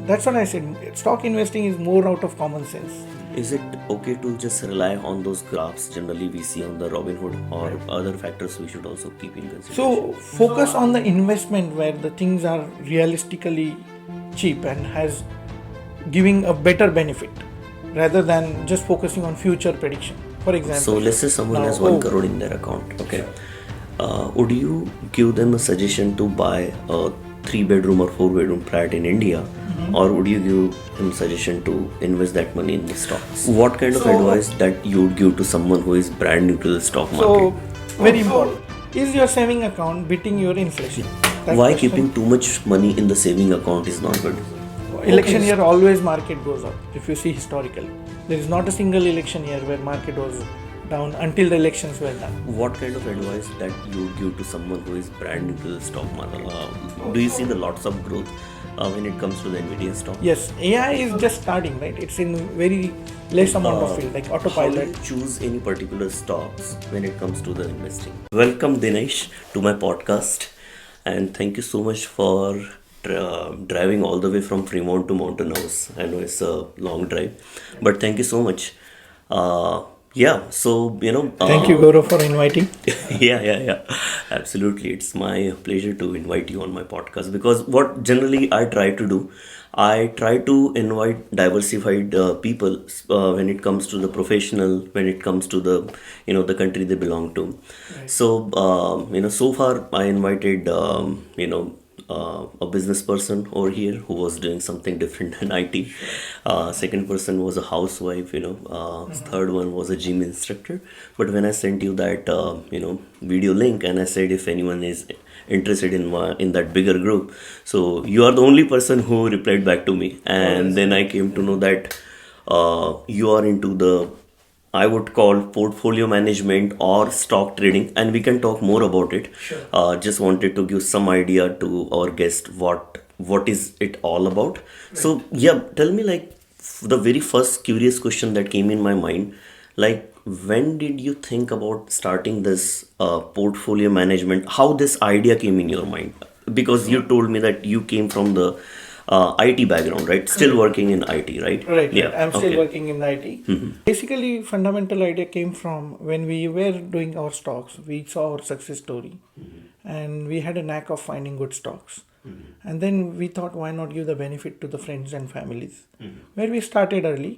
That's what I said. Stock investing is more out of common sense. Is it okay to just rely on those graphs generally we see on the Robinhood, or other factors we should also keep in consideration? So focus on the investment where the things are realistically cheap and has giving a better benefit rather than just focusing on future prediction. For example, So let's say someone now- has 1 crore in their account. Okay. Would you give them a suggestion to buy a 3-bedroom or 4-bedroom flat in India, or would you give him suggestion to invest that money in the stocks? What kind of advice that you would give to someone who is brand new to the stock So market? very important. Is your saving account beating your inflation? That Why question. keeping too much money in the saving account is not good? Election year always market goes up. If you see historically, there is not a single election year where market was down until the elections were done. What kind of advice that you would give to someone who is brand new to the stock market? Do you see the lots of growth when it comes to the NVIDIA stock? Yes, AI is just starting, right? It's in very less amount of field, like How do autopilot. you choose any particular stocks when it comes to the investing? Welcome Dinesh to my podcast, and thank you so much for driving all the way from Fremont to Mountain House. I know it's a long drive, but thank you so much. So Thank you, Gaurav, for inviting. yeah, absolutely, it's my pleasure to invite you on my podcast, because what generally I try to do, I try to invite diversified people when it comes to the professional, when it comes to the the country they belong to. So so far I invited a business person over here who was doing something different than IT. Second person was a housewife, third one was a gym instructor. But when I sent you that video link, and I said if anyone is interested in that bigger group, so you are the only person who replied back to me. And then I came to know that you are into the, I would call, portfolio management or stock trading, and we can talk more about it. Just wanted to give some idea to our guest what is it all about. So yeah, tell me, like, the very first curious question that came in my mind, like, when did you think about starting this portfolio management? How this idea came in your mind? Because you told me that you came from the IT background, right? Still working in IT, right? Right, Yeah. I'm still Okay. working in IT. Basically, fundamental idea came from when we were doing our stocks. We saw our success story, and we had a knack of finding good stocks. And then we thought, why not give the benefit to the friends and families? Where we started early,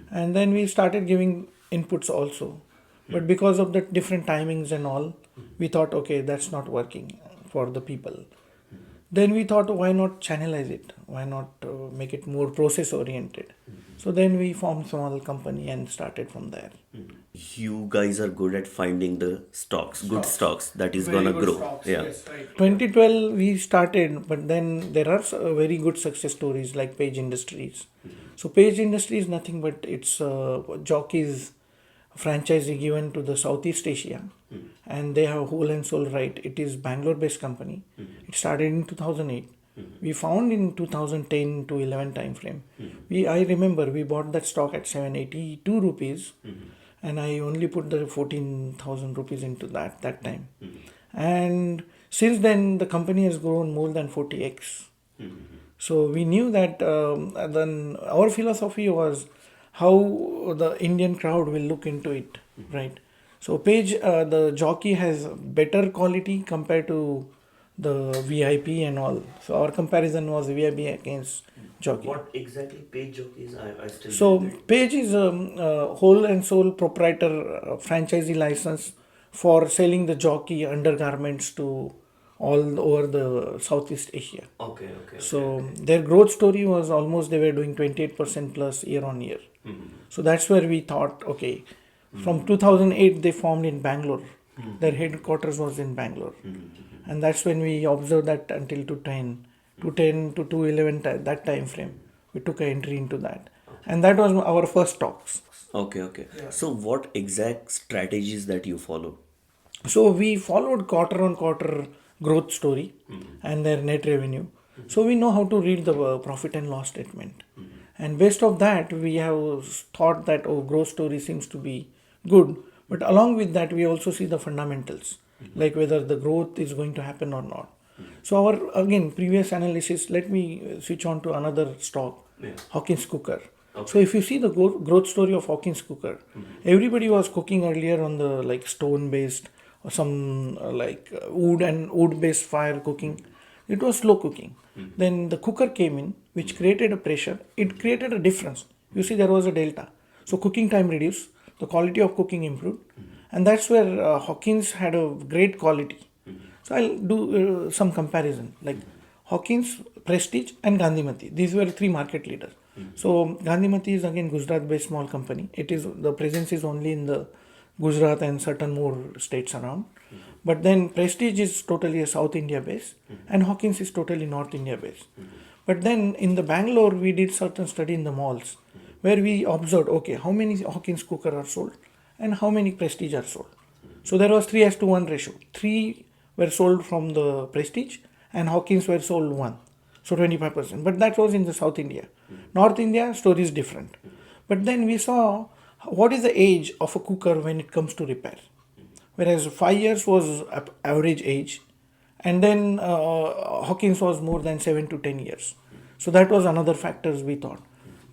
and then we started giving inputs also. But because of the different timings and all, we thought, okay, that's not working for the people. Then we thought, why not channelize it? Why not make it more process oriented? So then we formed small company and started from there. You guys are good at finding the stocks, good stocks that is gonna grow. Yeah. 2012 we started, but then there are very good success stories like Page Industries. So Page Industries is nothing but it's jockeys franchisee given to the Southeast Asia, and they have whole and soul right. It is Bangalore based company. It started in 2008. We found in 2010 to 11 time frame. I remember we bought that stock at 782 rupees, and I only put the 14,000 rupees into that time. And since then the company has grown more than 40x. So we knew that then our philosophy was how the Indian crowd will look into it, right? So Page, the jockey has better quality compared to the VIP and all. So our comparison was VIP against jockey. What exactly Page Jockey is? I still So Page is a whole and sole proprietor franchisee license for selling the jockey undergarments to all over the Southeast Asia. Okay. So their growth story was almost they were doing 28% plus year on year. So that's where we thought, okay, from 2008 they formed in Bangalore. Their headquarters was in Bangalore. And that's when we observed that until 2010 to 2011, that time frame, we took an entry into that. And that was our first talks. Okay. So what exact strategies that you follow? So we followed quarter on quarter growth story and their net revenue. So we know how to read the profit and loss statement. And based of that, we have thought that, oh, growth story seems to be good. But along with that, we also see the fundamentals, like whether the growth is going to happen or not. So our again previous analysis. Let me switch on to another stock, Yeah. Hawkins Cooker. Okay. So if you see the growth story of Hawkins Cooker, everybody was cooking earlier on the like stone based or some wood based fire cooking. It was slow cooking. Then the cooker came in, which created a pressure. It created a difference. You see, there was a delta. So cooking time reduced, the quality of cooking improved, and that's where Hawkins had a great quality. So I'll do some comparison like Hawkins, Prestige, and Gandhimati. These were three market leaders. So Gandhimati is again Gujarat-based small company. It is the presence is only in the Gujarat and certain more states around. But then Prestige is totally a South India base, and Hawkins is totally North India base. But then in the Bangalore, we did certain study in the malls where we observed, okay, how many Hawkins cooker are sold and how many Prestige are sold. So there was 3:1 ratio. 3 were sold from the Prestige and Hawkins were sold 1. So 25%. But that was in the South India. North India, story is different. But then we saw what is the age of a cooker when it comes to repair. Whereas 5 years was average age, and then Hawkins was more than 7 to 10 years. So that was another factors we thought.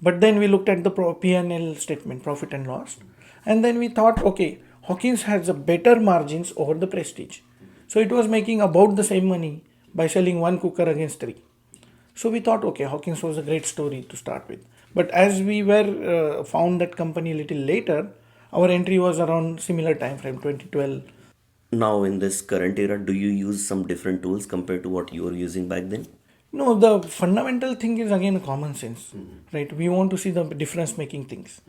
But then we looked at the P&L statement, profit and loss, and then we thought, okay, Hawkins has a better margins over the Prestige. So it was making about the same money by selling one cooker against 3. So we thought, okay, Hawkins was a great story to start with. But as we were found that company a little later, our entry was around similar time frame, 2012. Now, in this current era, do you use some different tools compared to what you were using back then? No, the fundamental thing is again common sense, right? We want to see the difference making things.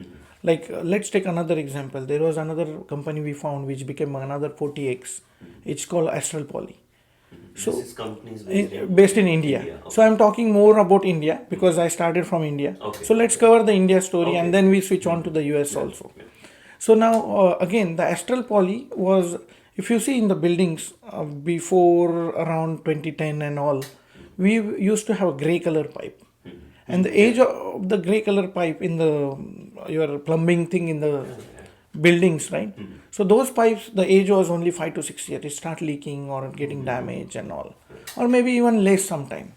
Like let's take another example. There was another company we found which became another 40x. It's called Astral Poly. So This is companies based in India. Okay. So I'm talking more about India because I started from India. Okay. So let's cover the India story Okay. and then we switch on to the US also. So now again the Astral Poly was, if you see in the buildings before around 2010 and all, we used to have a gray color pipe. And the age of the gray color pipe in the your plumbing thing in the buildings, right? So those pipes, the age was only 5 to 6 years. It start leaking or getting damaged and all, or maybe even less sometime.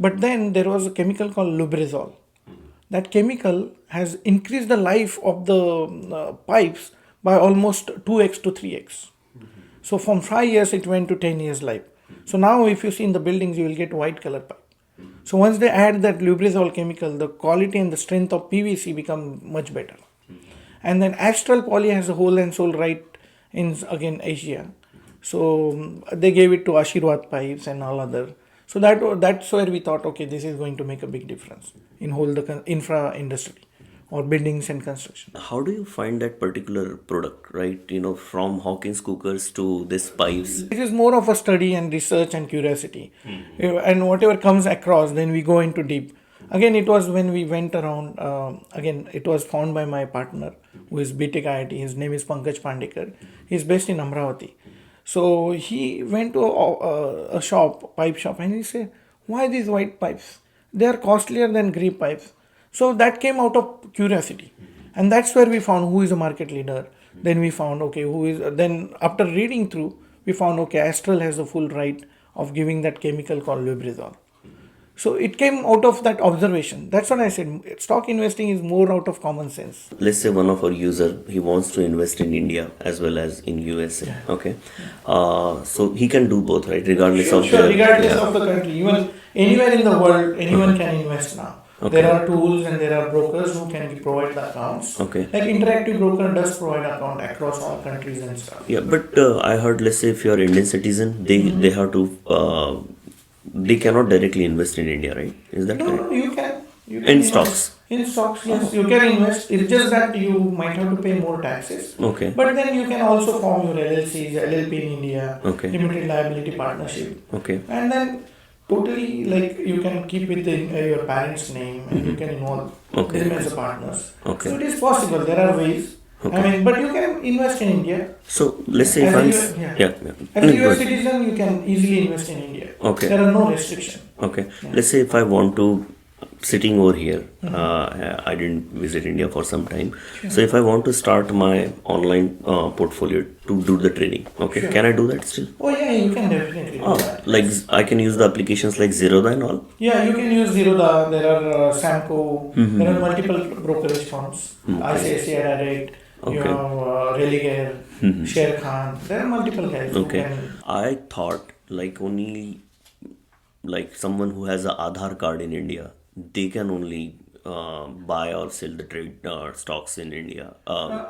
But then there was a chemical called Lubrizol. That chemical has increased the life of the pipes by almost 2x to 3x. So from 5 years it went to 10 years life. So now if you see in the buildings you will get white color pipe. So once they add that Lubrizol chemical, the quality and the strength of PVC become much better. And then Astral Poly has a whole and soul right in again Asia. So they gave it to Ashirwad pipes and all other. So that's where we thought, okay, this is going to make a big difference in whole the infra industry or buildings and construction. How do you find that particular product, right? From Hawkins cookers to this pipes. It is more of a study and research and curiosity. And whatever comes across, then we go into deep. Again, it was when we went around, again, it was found by my partner who is BTech IIT. His name is Pankaj Pandekar. He's based in Amravati. So he went to a shop, pipe shop, and he said, why these white pipes? They are costlier than grey pipes. So that came out of curiosity. And that's where we found who is a market leader. Then we found, okay, then after reading through, we found, okay, Astral has the full right of giving that chemical called Lubrizol. So it came out of that observation. That's what I said. Stock investing is more out of common sense. Let's say one of our user, he wants to invest in India as well as in USA. Yeah. Okay. So he can do both, right? Regardless of regardless of the country. Even anywhere in the world, anyone can invest now. Okay. There are tools and there are brokers who can provide the accounts. Okay. Like Interactive Broker does provide account across all countries and stuff. Yeah, but I heard, let's say if you're Indian citizen, they have to, they cannot directly invest in India, right? Is that correct? No, you can. You can In invest. stocks? In stocks, yes, you can invest. It's just that you might have to pay more taxes. Okay. But then you can also form your LLCs, LLP in India, Okay. limited liability partnership. Okay. And then totally like you can keep with your parents' name and you can involve Okay. them as a partners. Okay. So it is possible. There are ways. Okay. But you can invest in India. So let's say if I'm As a US Good. citizen, you can easily invest in India. Okay. There are no restrictions. Okay. Let's say if I want to sitting over here. I didn't visit India for some time. So if I want to start my online portfolio to do the trading, okay, Sure. can I do that still? Oh yeah, you can definitely do that. Like I can use the applications like Zerodha and all. Yeah, you can use Zerodha. There are Samco. There are multiple brokerage firms. Okay. ICICI Direct. You Okay. have Religare, Sher Khan. There are multiple guys who Okay. can. I thought like only like someone who has a Aadhaar card in India, they can only buy or sell the trade stocks in India,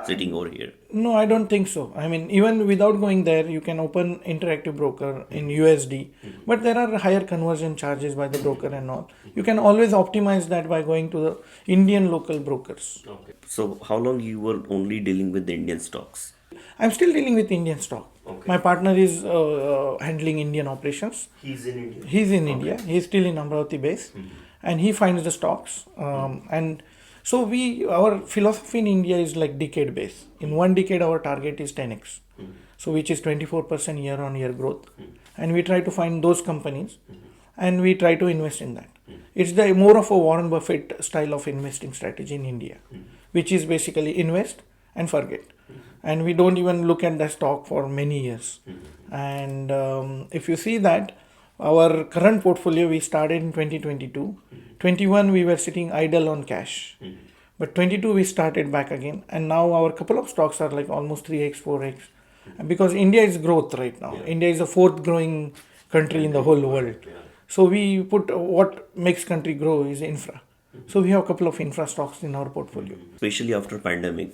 sitting over here. No, I don't think so. I mean, even without going there, you can open interactive broker in USD, but there are higher conversion charges by the broker and all. You can always optimize that by going to the Indian local brokers. Okay. So how long you were only dealing with the Indian stocks? I'm still dealing with Indian stock. Okay. My partner is handling Indian operations. He's in India. He's in India. He's still in Amravati base, and he finds the stocks. And so our philosophy in India is like decade base. In one decade, our target is 10x, so which is 24% year on year growth, and we try to find those companies, and we try to invest in that. It's the more of a Warren Buffett style of investing strategy in India, which is basically invest and forget, and we don't even look at the stock for many years. And if you see that our current portfolio we started in 2022, 21 we were sitting idle on cash, but 22 we started back again, and now our couple of stocks are like almost 3x 4x, because India is growth right now. India is the fourth growing country in the whole world. So we put what makes country grow is infra. So we have a couple of infra stocks in our portfolio. Especially after pandemic,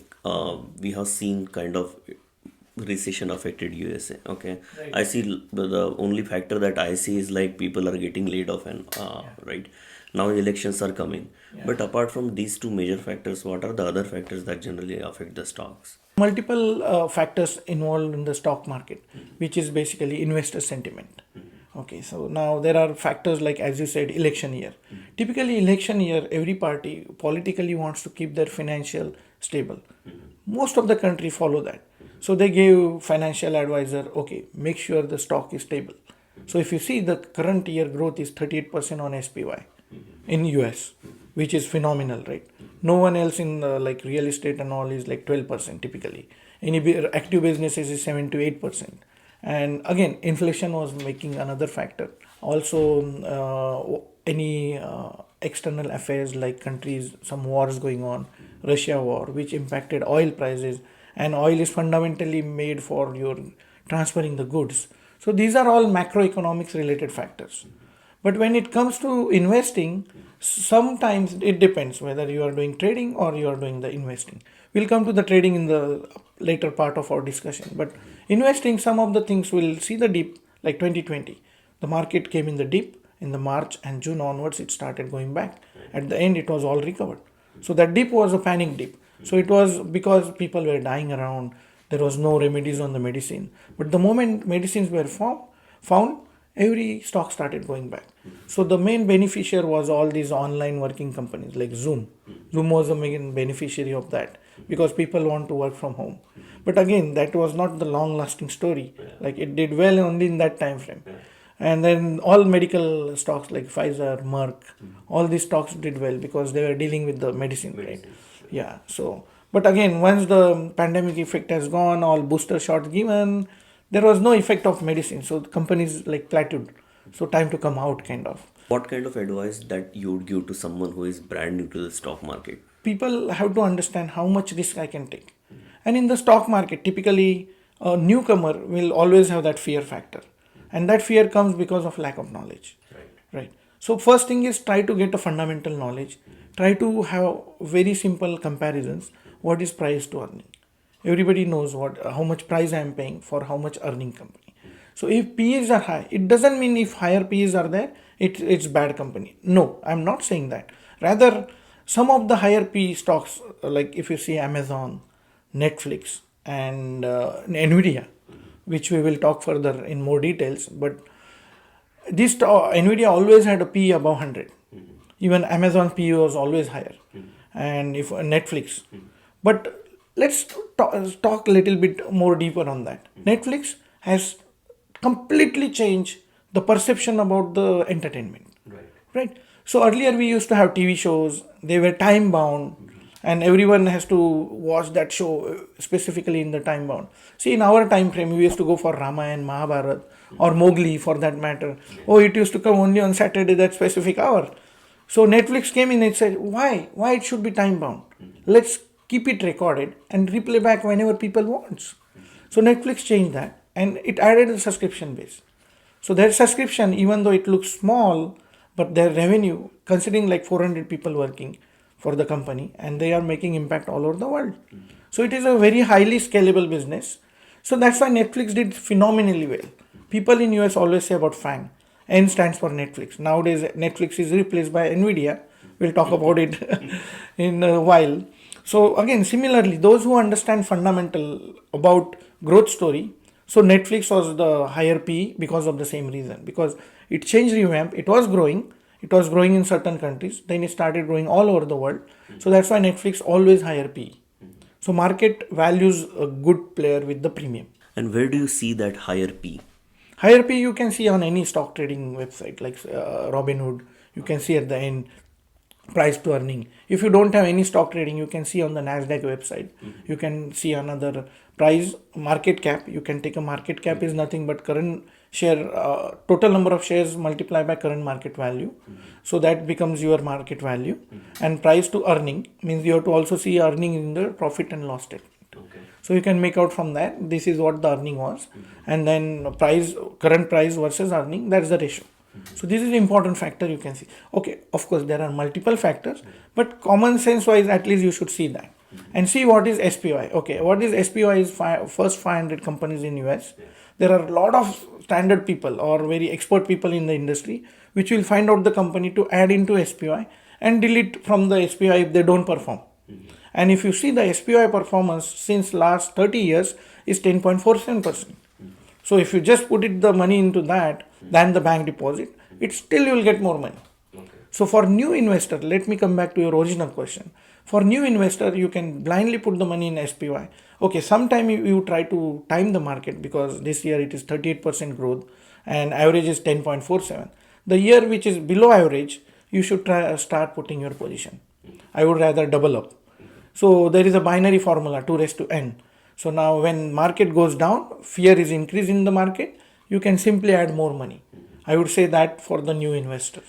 we have seen kind of recession affected USA. Okay, Right. I see the only factor that I see is like people are getting laid off and right now elections are coming. But apart from these two major factors, what are the other factors that generally affect the stocks? Multiple factors involved in the stock market, which is basically investor sentiment. Okay, so now there are factors like, as you said, election year. Typically, election year, every party politically wants to keep their financial stable. Most of the country follow that. So they give financial advisor, okay, make sure the stock is stable. So if you see the current year growth is 38% on SPY in US, which is phenomenal, right? No one else in like real estate and all is like 12% typically. Any active businesses is 7 to 8%. And again, inflation was making another factor. Also, any external affairs like countries, some wars going on, Russia war, which impacted oil prices, and oil is fundamentally made for your transferring the goods. So these are all macroeconomics related factors. But when it comes to investing, sometimes it depends whether you are doing trading or you are doing the investing. We'll come to the trading in the later part of our discussion. But investing, some of the things will see the dip, like 2020. The market came in the dip in the March and June onwards, it started going back. At the end, it was all recovered. So that dip was a panic dip. So it was because people were dying around. There was no remedies on the medicine. But the moment medicines were found, every stock started going back. So the main beneficiary was all these online working companies like Zoom. Zoom was the main beneficiary of that because people want to work from home. But again, that was not the long lasting story. Like it did well only in that time frame. And then all medical stocks like Pfizer, Merck, all these stocks did well because they were dealing with the medicine, right? Yeah. So, but again, once the pandemic effect has gone, all booster shots given, there was no effect of medicine. So the companies like plateaued. So time to come out, kind of. What kind of advice that you would give to someone who is brand new to the stock market? People have to understand how much risk I can take. And in the stock market, typically a newcomer will always have that fear factor. And that fear comes because of lack of knowledge. Right. So first thing is try to get a fundamental knowledge. Try to have very simple comparisons. What is price to earning? Everybody knows how much price I am paying for how much earning company. So if PEs are high, it doesn't mean if higher PEs are there, it's bad company. No, I'm not saying that. Rather, some of the higher PE stocks, like if you see Amazon, Netflix, and NVIDIA, which we will talk further in more details, but this NVIDIA always had a PE above 100. Even Amazon PE was always higher, and if Netflix. But let's talk a little bit more deeper on that. Netflix has completely changed the perception about the entertainment. Right. So earlier we used to have TV shows, they were time bound, and everyone has to watch that show specifically in the time bound. See, in our time frame, we used to go for Ramayana, Mahabharat, or Mowgli for that matter. Oh, it used to come only on Saturday, that specific hour. So Netflix came in and said, why? Why it should be time bound? Let's keep it recorded and replay back whenever people wants. So Netflix changed that and it added a subscription base. So their subscription, even though it looks small, but their revenue, considering like 400 people working for the company, and they are making impact all over the world. So it is a very highly scalable business. So that's why Netflix did phenomenally well. People in US always say about FANG. N stands for Netflix. Nowadays, Netflix is replaced by NVIDIA. We'll talk about it in a while. So again, similarly, those who understand fundamental about growth story, so Netflix was the higher P because of the same reason. Because it changed revamp. It was growing. It was growing in certain countries. Then it started growing all over the world. So that's why Netflix always higher P. So market values a good player with the premium. And where do you see that higher P? Higher P you can see on any stock trading website like Robinhood. You can see at the end price to earning. If you don't have any stock trading, you can see on the Nasdaq website. You can see another price market cap. You can take a market cap is nothing but current share total number of shares multiplied by current market value. So that becomes your market value. And price to earning means you have to also see earning in the profit and loss statement. So you can make out from that this is what the earning was, and then price, current price versus earning, that's the ratio. So this is an important factor you can see. Okay, of course there are multiple factors, but common sense wise at least you should see that and see what is SPY. Okay, what is SPY is first 500 companies in US. There are a lot of standard people or very expert people in the industry which will find out the company to add into SPY and delete from the SPY if they don't perform. And if you see the SPY performance since last 30 years is 10.47%. So if you just put it the money into that than the bank deposit, it still you will get more money. So for new investor, let me come back to your original question. For new investor, you can blindly put the money in SPY. Okay, sometime you try to time the market because this year it is 38% growth and average is 10.47. The year which is below average, you should start putting your position. I would rather double up. So there is a binary formula 2 raised to n. So now when market goes down, fear is increased in the market, you can simply add more money. I would say that for the new investor.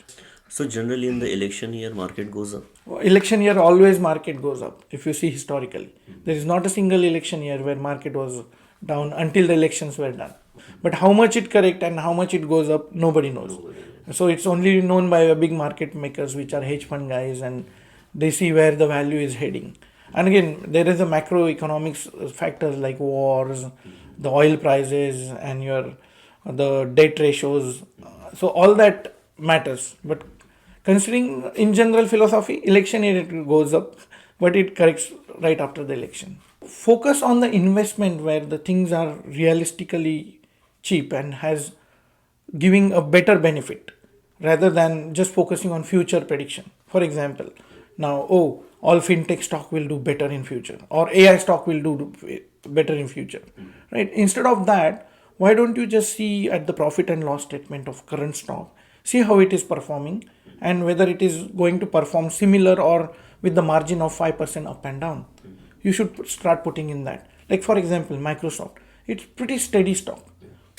So generally in the election year, market goes up. Election year always market goes up if you see historically. There is not a single election year where market was down until the elections were done. But how much it correct and how much it goes up, nobody knows. So it's only known by big market makers which are hedge fund guys, and they see where the value is heading. And again, there is a macroeconomics factors like wars, the oil prices, and the debt ratios. So all that matters. But considering in general philosophy, election year it goes up, but it corrects right after the election. Focus on the investment where the things are realistically cheap and has giving a better benefit rather than just focusing on future prediction. For example, now all fintech stock will do better in future or AI stock will do better in future, right? Instead of that, why don't you just see at the profit and loss statement of current stock, see how it is performing and whether it is going to perform similar or with the margin of 5% up and down. You should start putting in that. Like for example, Microsoft, it's pretty steady stock.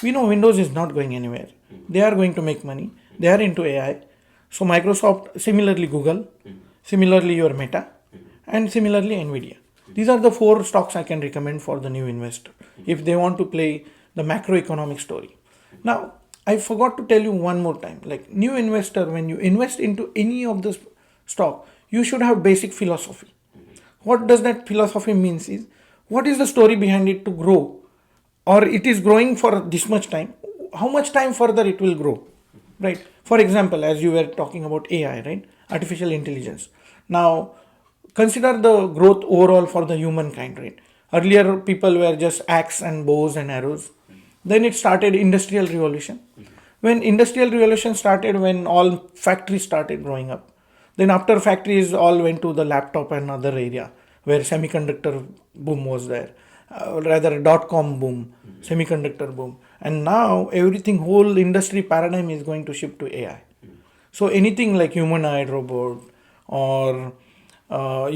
We know Windows is not going anywhere. They are going to make money. They are into AI. So Microsoft, similarly Google, similarly your Meta, and similarly NVIDIA. These are the 4 stocks I can recommend for the new investor if they want to play the macroeconomic story. Now, I forgot to tell you one more time, like new investor, when you invest into any of this stock, you should have basic philosophy. What does that philosophy means is, what is the story behind it to grow? Or it is growing for this much time, how much time further it will grow, right? For example, as you were talking about AI, right? Artificial intelligence. Now, consider the growth overall for the humankind, right? Earlier, people were just axe and bows and arrows. Then it started industrial revolution. When industrial revolution started, when all factories started growing up, then after factories all went to the laptop and other area where semiconductor boom was there, rather dot-com boom, semiconductor boom. And now everything, whole industry paradigm is going to shift to AI. So anything like humanoid robot or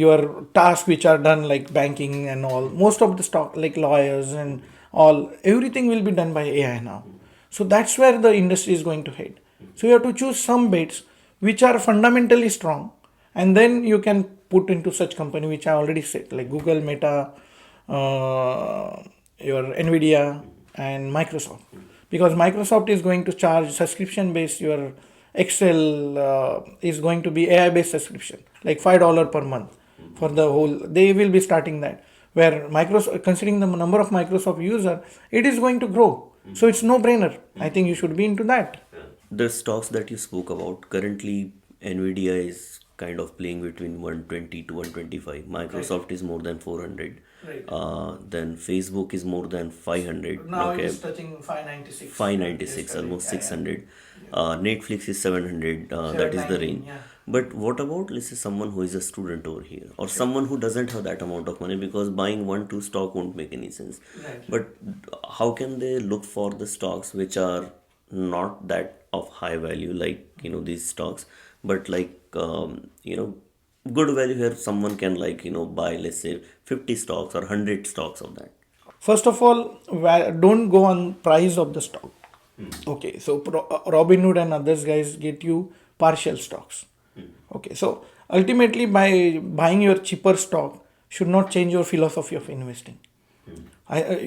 your tasks which are done like banking and all, most of the stock like lawyers and all, everything will be done by AI now. So that's where the industry is going to head. So you have to choose some bets which are fundamentally strong, and then you can put into such company which I already said, like Google, Meta, your NVIDIA, and Microsoft. Because Microsoft is going to charge subscription based, your Excel is going to be AI based subscription, like $5 per month for the whole. They will be starting that. Where Microsoft, considering the number of Microsoft user, it is going to grow. So it's no brainer. I think you should be into that. The stocks that you spoke about, currently Nvidia is kind of playing between 120 to 125. Microsoft is more than 400. Right. Then Facebook is more than 500. Now it Okay, is touching 596. 596, Yesterday. almost Yeah, 600. Netflix is 700. That is the 790, range. yeah. But what about, let's say, someone who is a student over here, or someone who doesn't have that amount of money, because buying one, two stock won't make any sense. Right. But how can they look for the stocks which are not that of high value, like, these stocks, but like, good value here? Someone can, like, buy, let's say, 50 stocks or 100 stocks of that. First of all, don't go on price of the stock. Okay, so Robinhood and others guys get you partial stocks. Okay, so ultimately by buying your cheaper stock should not change your philosophy of investing.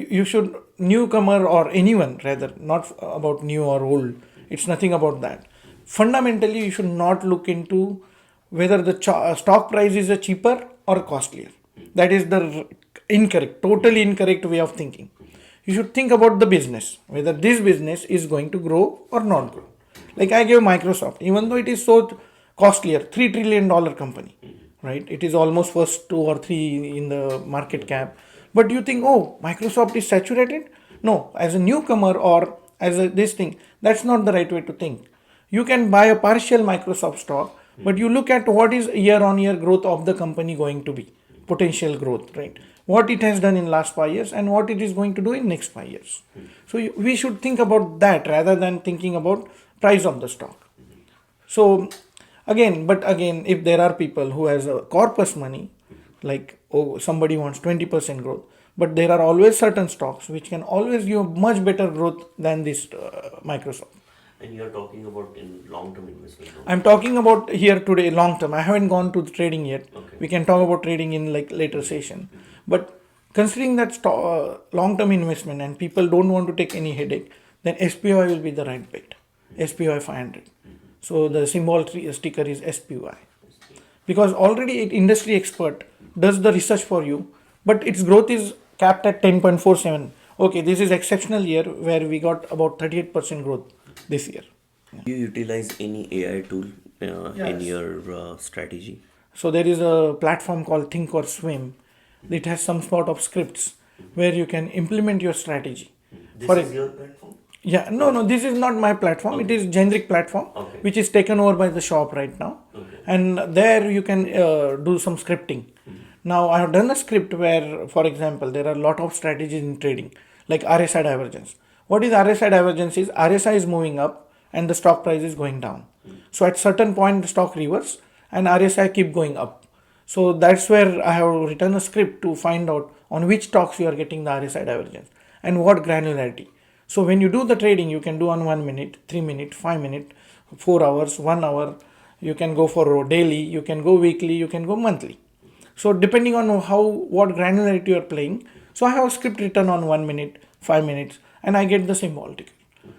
You should, newcomer or anyone rather, not about new or old, it's nothing about that. Fundamentally, you should not look into whether the stock price is a cheaper or costlier. That is the incorrect, totally incorrect way of thinking. You should think about the business, whether this business is going to grow or not grow. Like I gave Microsoft, even though it is so costlier, $3 trillion company, right? It is almost first two or three in the market cap. But you think, oh, Microsoft is saturated? No, as a newcomer or as a this thing, that's not the right way to think. You can buy a partial Microsoft stock, but you look at what is year on year growth of the company going to be, potential growth, right? What it has done in last 5 years and what it is going to do in next 5 years. So we should think about that rather than thinking about price of the stock. So again, if there are people who has a corpus money, like, oh, somebody wants 20% growth, but there are always certain stocks which can always give much better growth than this Microsoft. And you're talking about in long-term investment, no? I'm talking about here today long term. I haven't gone to the trading yet. Okay. We can talk about trading in like later session. But considering that long term investment and people don't want to take any headache, then SPY will be the right bet. SPY 500. So the symbol sticker is SPY. Because already an industry expert does the research for you, but its growth is capped at 10.47. Okay, this is exceptional year where we got about 38% growth this year. Do you utilize any AI tool in Yes. your strategy? So there is a platform called Think or Swim. It has some sort of scripts where you can implement your strategy. This For is ex- your platform? yeah, no, this is not my platform. It is generic platform, Okay. which is taken over by the shop right now, Okay. and there you can do some scripting. Now I have done a script where, for example, there are a lot of strategies in trading, like RSI divergence. What is RSI divergence? Is RSI is moving up and the stock price is going down. So at certain point the stock reverse and RSI keep going up. So that's where I have written a script to find out on which stocks you are getting the RSI divergence and what granularity. So when you do the trading, you can do on 1 minute, 3 minute, 5 minute, 4 hours, 1 hour. You can go for daily, you can go weekly, you can go monthly. So depending on what granularity you are playing, so I have a script written on 1 minute, 5 minutes, and I get the symbol ticker.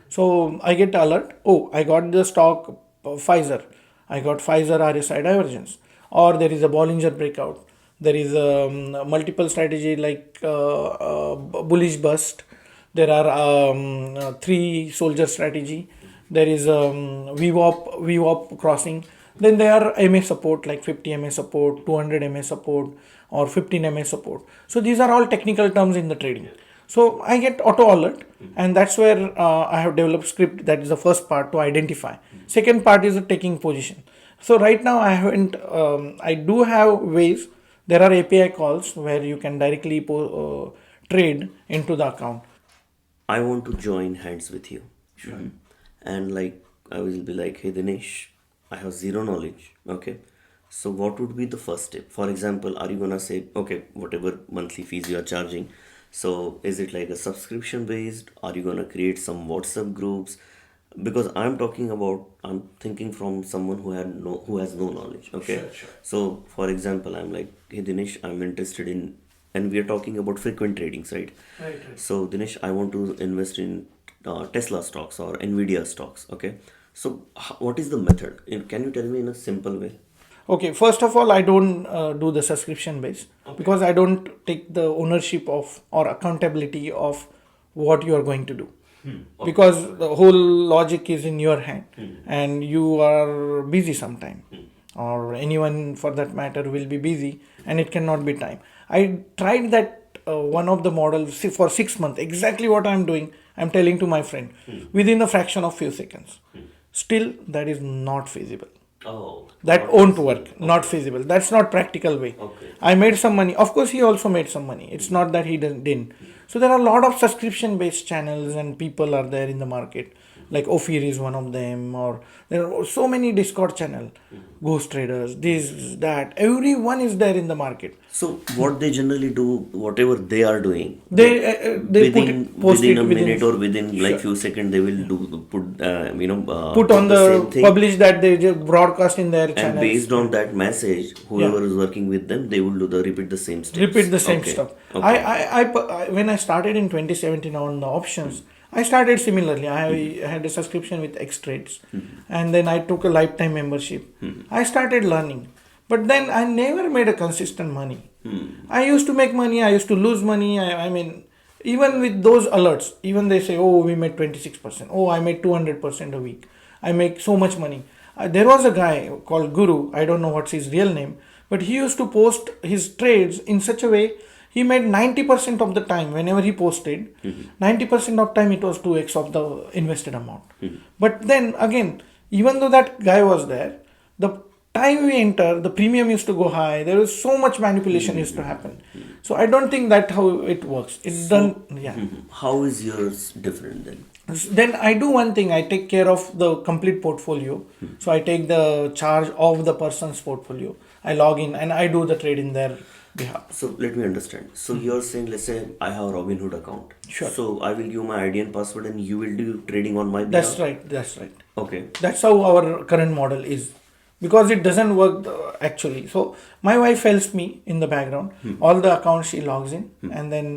So I get alert. Oh, I got the stock Pfizer. I got Pfizer RSI divergence, or there is a Bollinger breakout. There is a multiple strategy like bullish bust. There are three soldier strategy. There is VWAP crossing. Then there are MA support like 50 MA support, 200 MA support, or 15 MA support. So these are all technical terms in the trading. So I get auto alert, and that's where I have developed script. That is the first part to identify. Second part is the taking position. So right now I haven't. I do have ways. There are API calls where you can directly trade into the account. I want to join hands with you. And like, I will be like, hey Dinesh, I have zero knowledge. Okay. So what would be the first step? For example, are you gonna say, okay, whatever monthly fees you are charging, so is it like a subscription based? Are you gonna create some WhatsApp groups? Because I'm thinking from someone who has no knowledge. Okay. Sure, sure. So for example, I'm like, hey Dinesh, I'm interested in, and we are talking about frequent tradings, right? Right, right. So Dinesh, I want to invest in Tesla stocks or NVIDIA stocks. Okay. So what is the method? Can you tell me in a simple way? Okay, first of all, I don't do the subscription base Okay. because I don't take the ownership of or accountability of what you are going to do. Okay. Because the whole logic is in your hand and you are busy sometime, or anyone for that matter will be busy and it cannot be time. I tried that one of the models for 6 months, exactly what I'm doing, I'm telling to my friend within a fraction of few seconds. Still, that is not feasible. Oh, That not won't feasible. work, not feasible. That's not practical way. Okay. I made some money, of course he also made some money, it's not that he didn't. So there are a lot of subscription based channels and people are there in the market, like Ophir is one of them, or there are so many Discord channel, ghost traders, this, that, everyone is there in the market. So what they generally do, whatever they are doing, They post within it a within. minute or within like Sure. few seconds, they will Put put on the same the thing, publish that they just broadcast in their and channels. based on that message, Yeah. whoever is working with them, they will repeat the same steps. Repeat the same Okay. stuff. Okay. When I started in 2017 on the options, I started similarly. I had a subscription with Xtrades, and then I took a lifetime membership. I started learning, but then I never made a consistent money. I used to make money. I used to lose money. I mean, even with those alerts, even they say, "Oh, we made 26%. Oh, I made 200% a week. I make so much money." There was a guy called Guru. I don't know what's his real name, but he used to post his trades in such a way he made 90% of the time whenever he posted. 90% of time it was 2x of the invested amount. But then again, even though that guy was there, the time we enter, the premium used to go high. There was so much manipulation used to happen. So I don't think that how it works. It's done. Yeah. How is yours different then? Then I do one thing. I take care of the complete portfolio. So I take the charge of the person's portfolio. I log in and I do the trade in their behalf. So let me understand. So you're saying, let's say I have a Robinhood account. Sure. So I will give my ID and password, and you will do trading on my behalf. That's right. That's right. Okay. That's how our current model is, because it doesn't work actually. So my wife helps me in the background. All the accounts she logs in, and then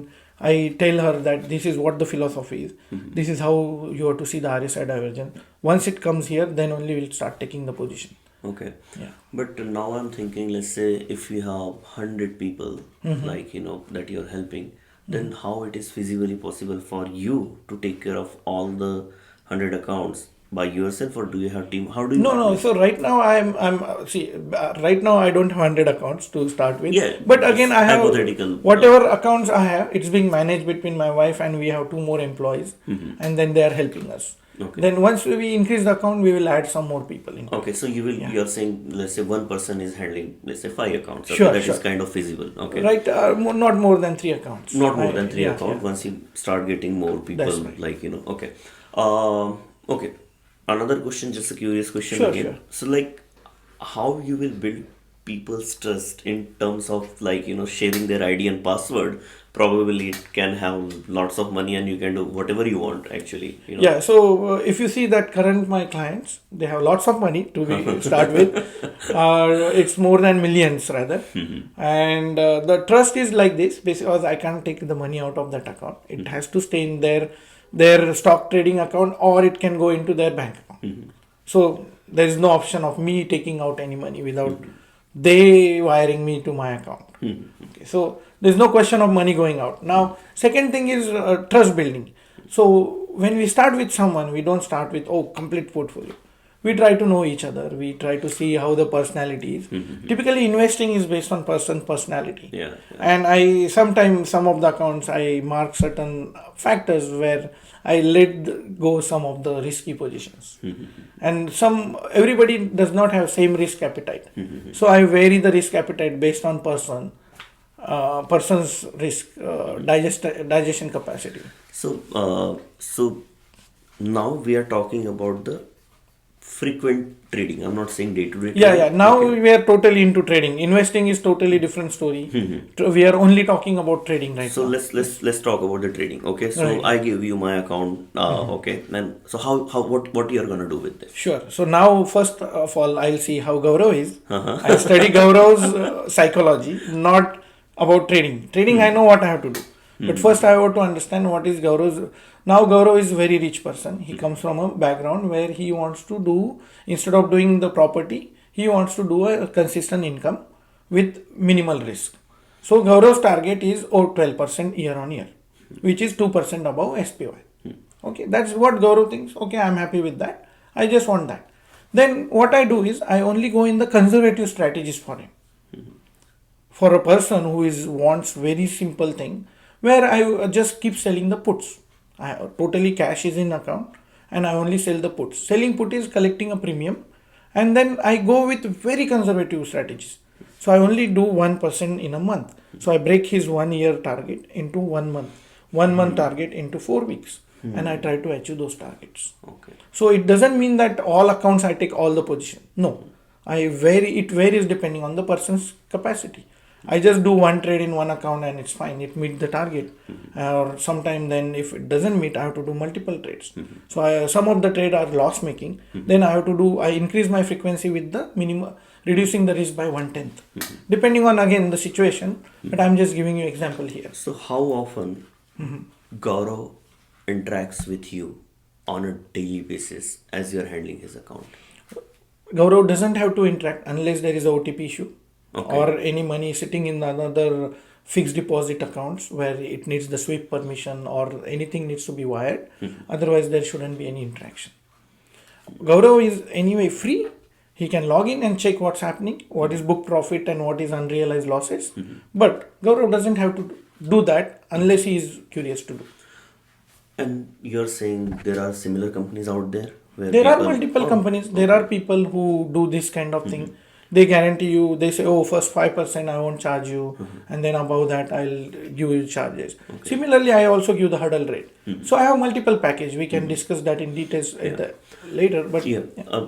I tell her that this is what the philosophy is. This is how you have to see the RSI divergence. Once it comes here, then only we'll start taking the position. Okay. Yeah. But now I'm thinking, let's say if we have 100 people, like, that you're helping, then how it is feasibly possible for you to take care of all the 100 accounts by yourself, or do you have team? How do you? No. So right now right now I don't have 100 accounts to start with. Yeah, But again, I have hypothetical. whatever accounts I have. It's being managed between my wife and we have two more employees, and then they are helping us. Okay. Then once we increase the account, we will add some more people in. Okay, so you're saying, let's say one person is handling, let's say 5 accounts. Okay, Sure, that is sure. kind of feasible. Okay. Right, not more than 3 accounts. Not more than three accounts. Yeah. Once you start getting more people, That's right. like, okay. Okay. Another question, just a curious question Sure, again. sure. So, like, how you will build people's trust in terms of, like, sharing their ID and password? Probably it can have lots of money and you can do whatever you want, actually. Yeah, so if you see that current my clients, they have lots of money to start with. It's more than millions rather. And the trust is like this, because I can't take the money out of that account. It has to stay in their stock trading account, or it can go into their bank account. So there is no option of me taking out any money without they wiring me to my account. Okay, so there's no question of money going out. Now, second thing is trust building. So when we start with someone, we don't start with complete portfolio. We try to know each other. We try to see how the personality is. Typically, investing is based on personality. Yeah. And I sometimes some of the accounts I mark certain factors where I let go some of the risky positions. And everybody does not have same risk appetite. So I vary the risk appetite based on person's risk digestion capacity. So now we are talking about the frequent trading. I'm not saying day-to-day Yeah, yeah. trading. Now Okay. we are totally into trading. Investing is totally different story. We are only talking about trading right So now. let's Yes. let's let's talk about the trading. Okay. So Right, I right. give you my account. Okay. And so how what you're gonna do with this? Sure. So now, first of all, I'll see how Gaurav is. I'll Uh-huh. study Gaurav's psychology, not about trading. Trading, I know what I have to do. But first, I have to understand what is Gaurav's. Now, Gaurav is a very rich person. He comes from a background where he wants to do, instead of doing the property, he wants to do a consistent income with minimal risk. So, Gaurav's target is 12% year on year, which is 2% above SPY. Okay, that's what Gaurav thinks. Okay, I'm happy with that. I just want that. Then what I do is I only go in the conservative strategies for him. For a person who is wants very simple thing, where I just keep selling the puts. I totally cash is in account and I only sell the puts. Selling put is collecting a premium, and then I go with very conservative strategies. So I only do 1% in a month. So I break his 1 year target into 1 month, 1 month target into 4 weeks, and I try to achieve those targets. Okay. So it doesn't mean that all accounts I take all the position. No, I vary. It varies depending on the person's capacity. I just do one trade in one account and it's fine. It meets the target. Or sometime then if it doesn't meet, I have to do multiple trades. So some of the trade are loss making. Then I have to do. I increase my frequency with the minimum, reducing the risk by 1/10, depending on again the situation. But I'm just giving you example here. So how often Gaurav interacts with you on a daily basis as you're handling his account? Gaurav doesn't have to interact unless there is a OTP issue Okay. or any money sitting in another fixed deposit accounts where it needs the sweep permission or anything needs to be wired. Otherwise, there shouldn't be any interaction. Gaurav is anyway free. He can log in and check what's happening, what is book profit and what is unrealized losses. But Gaurav doesn't have to do that unless he is curious to do. And you're saying there are similar companies out there where There are people. multiple Oh, companies. There okay. are people who do this kind of thing. They guarantee you. They say, "Oh, first 5% I won't charge you, and then above that I'll give you charges." Okay. Similarly, I also give the hurdle rate. So I have multiple package. We can discuss that in details Yeah. later. But Yeah. yeah.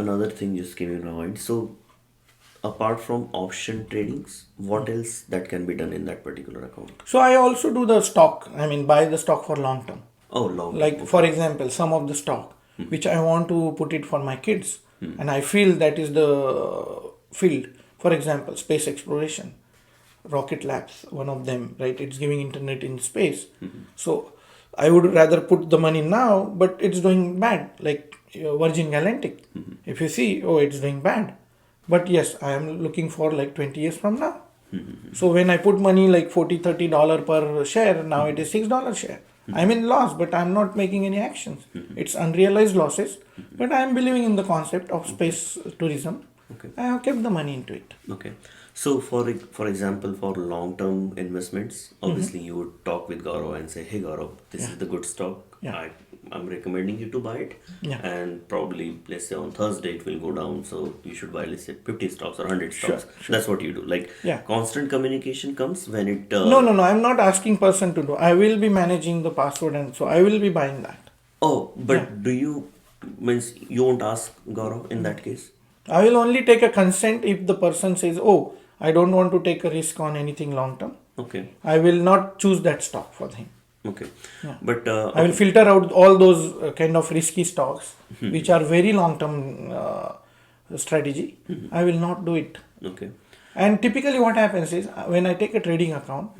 Another thing just came in my mind. So apart from option tradings, what else that can be done in that particular account? So I also do the stock. I mean, buy the stock for long term. Oh, long term. Like for Okay. example, some of the stock which I want to put it for my kids, and I feel that is the field. For example, space exploration, rocket labs, one of them, right? It's giving internet in space. So I would rather put the money now, but it's doing bad, like Virgin Galactic. If you see, oh, it's doing bad, but yes, I am looking for like 20 years from now. So when I put money like $40-30 per share, now it is $6 share. I'm in loss, but I'm not making any actions. It's unrealized losses, but I'm believing in the concept of space tourism. Okay. I have kept the money into it. Okay. So for example, for long-term investments, obviously you would talk with Gaurav and say, "Hey Gaurav, this Yeah. is the good stock. Yeah. I'm recommending you to buy it, Yeah. and probably let's say on Thursday it will go down, so you should buy let's say 50 stocks or 100 Sure, stocks." sure. That's what you do. Like Yeah. constant communication comes when it. No, no, no. I'm not asking person to do. I will be managing the password, and so I will be buying that. Oh, but Yeah. do you means you won't ask Gaurav in that case? I will only take a consent if the person says, "Oh, I don't want to take a risk on anything long term." Okay. I will not choose that stock for him. Okay. Yeah. But I will okay. filter out all those kind of risky stocks which are very long term strategy. I will not do it. Okay. And typically, what happens is when I take a trading account,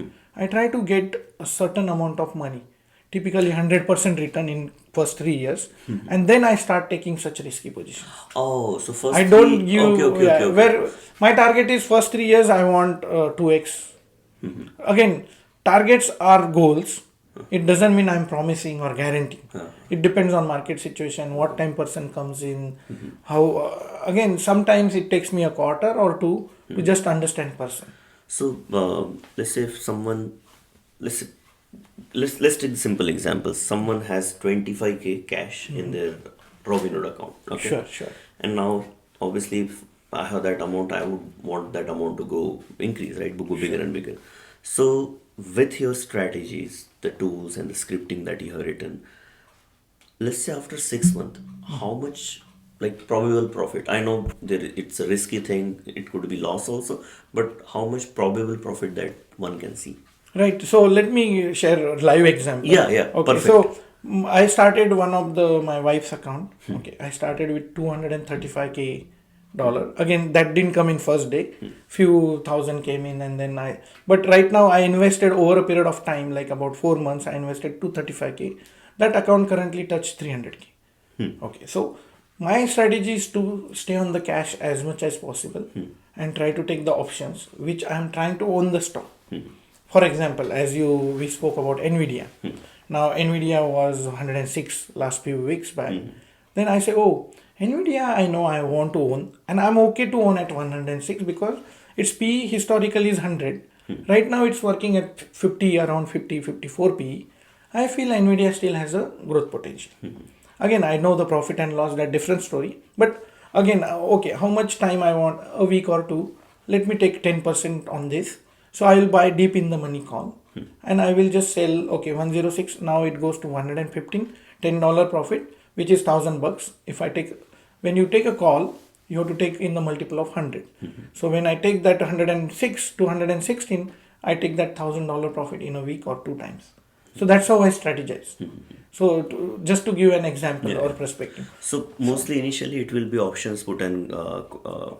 I try to get a certain amount of money, typically 100% return in first 3 years, and then I start taking such risky positions. Oh, so first I don't three. give, Okay. Okay. Okay. yeah, Okay. where my target is first 3 years, I want 2x. Again, targets are goals. It doesn't mean I'm promising or guaranteeing. It depends on market situation, what time person comes in, how. Again, sometimes it takes me a quarter or two to just understand person. So let's say if someone, let's say, let's take simple examples. Someone has 25K cash in their Robinhood account. Okay. Sure, sure. And now, obviously, if I have that amount, I would want that amount to go increase, right? To go bigger and bigger. So with your strategies, the tools and the scripting that you have written, let's say after 6 months, how much like probable profit? I know it's a risky thing, it could be loss also, but how much probable profit that one can see? Right. So let me share a live example. Yeah, yeah, Okay. perfect. So I started one of the my wife's account. Okay. I started with 235K dollar. Again, that didn't come in first day. Few thousand came in, and then but right now I invested over a period of time, like about 4 months. I invested 235K. That account currently touched 300K. Okay. So my strategy is to stay on the cash as much as possible and try to take the options, which I am trying to own the stock. For example, as we spoke about NVIDIA. Now NVIDIA was 106 last few weeks back. Then I say, oh, NVIDIA, I know I want to own, and I'm okay to own at 106 because its PE historically is 100. Right now it's working at 50, around 50, 54 PE. I feel NVIDIA still has a growth potential. Again, I know the profit and loss, that different story. But again, okay, how much time I want, a week or two? Let me take 10% on this. So I will buy deep in the money call, and I will just sell. Okay, 106. Now it goes to 115, $10 profit, which is $1,000. If I take, when you take a call, you have to take in the multiple of 100. So when I take that 106 to 116, I take that $1,000 profit in a week or two times. So that's how I strategize. So just to give an example or perspective. So mostly initially it will be options, put and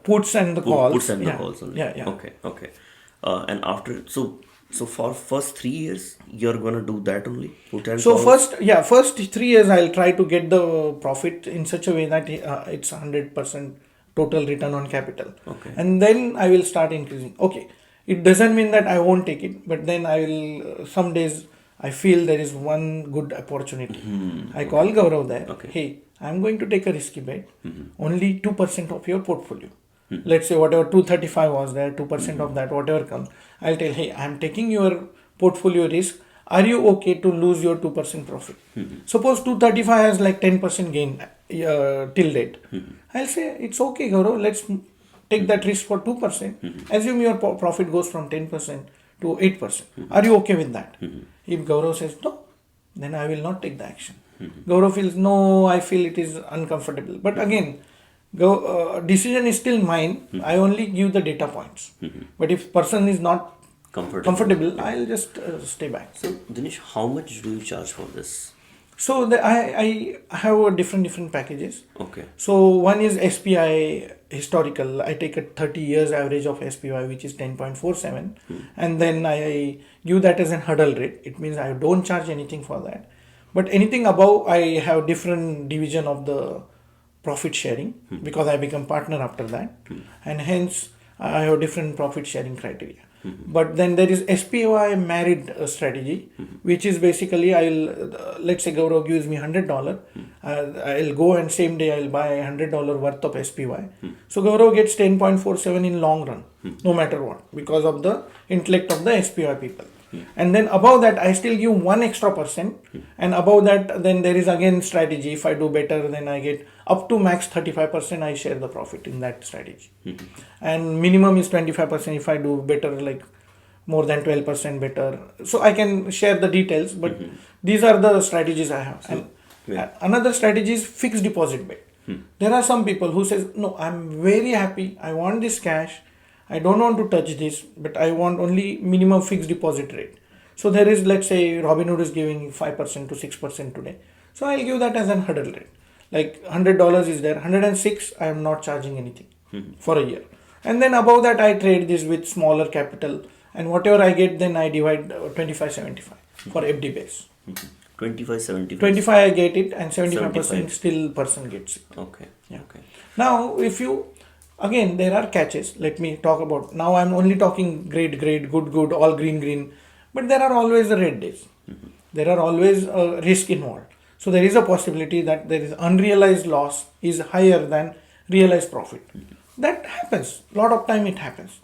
Puts and the calls. puts and the Yeah. calls only. Yeah, yeah. Okay, okay. And after, so for first 3 years you're gonna do that only, put and So calls. first 3 years I'll try to get the profit in such a way that it's 100% total return on capital. Okay. And then I will start increasing. Okay, it doesn't mean that I won't take it, but then I will some days I feel there is one good opportunity. I call Gaurav there. Okay. Hey, I'm going to take a risky bet. Only 2% of your portfolio. Let's say whatever 235 was there, 2% of that, whatever comes. I'll tell, hey, I'm taking your portfolio risk. Are you okay to lose your 2% profit? Suppose 235 has like 10% gain till date. I'll say, it's okay, Gaurav. Let's take that risk for 2%. Assume your profit goes from 10% to 8%. Are you okay with that? If Gaurav says no, then I will not take the action. Gaurav feels no, I feel it is uncomfortable. But again, decision is still mine. I only give the data points. But if person is not comfortable, I'll just stay back. So Dinesh, how much do you charge for this? So I have a different packages. Okay. So one is SPI historical. I take a 30 years average of SPY, which is 10.47, and then I give that as an hurdle rate. It means I don't charge anything for that. But anything above, I have different division of the profit sharing because I become partner after that, and hence I have different profit sharing criteria. But then there is SPY married strategy, which is basically let's say Gaurav gives me $100, I'll go and same day I'll buy $100 worth of SPY. So Gaurav gets 10.47 in long run, no matter what, because of the intellect of the SPY people. And then above that I still give 1 extra %, and above that then there is again strategy. If I do better, then I get up to max 35%. I share the profit in that strategy, and minimum is 25% if I do better, like more than 12% better. So I can share the details, but these are the strategies I have. And another strategy is fixed deposit bet. There are some people who says, no, I'm very happy, I want this cash, I don't want to touch this, but I want only minimum fixed deposit rate. So there is, let's say Robinhood is giving 5% to 6% today. So I'll give that as an hurdle rate. Like $100 is there, 106 I am not charging anything for a year. And then above that I trade this with smaller capital, and whatever I get then I divide 25-75 for FD base. 25-75. 25 I get it, and 75% 75. still person gets it. Okay. Yeah. Okay. Now, if you, again, there are catches. Let me talk about, now I'm only talking great, good, all green. But there are always the red days. There are always risk involved. So there is a possibility that there is unrealized loss is higher than realized profit. That happens. A lot of time it happens.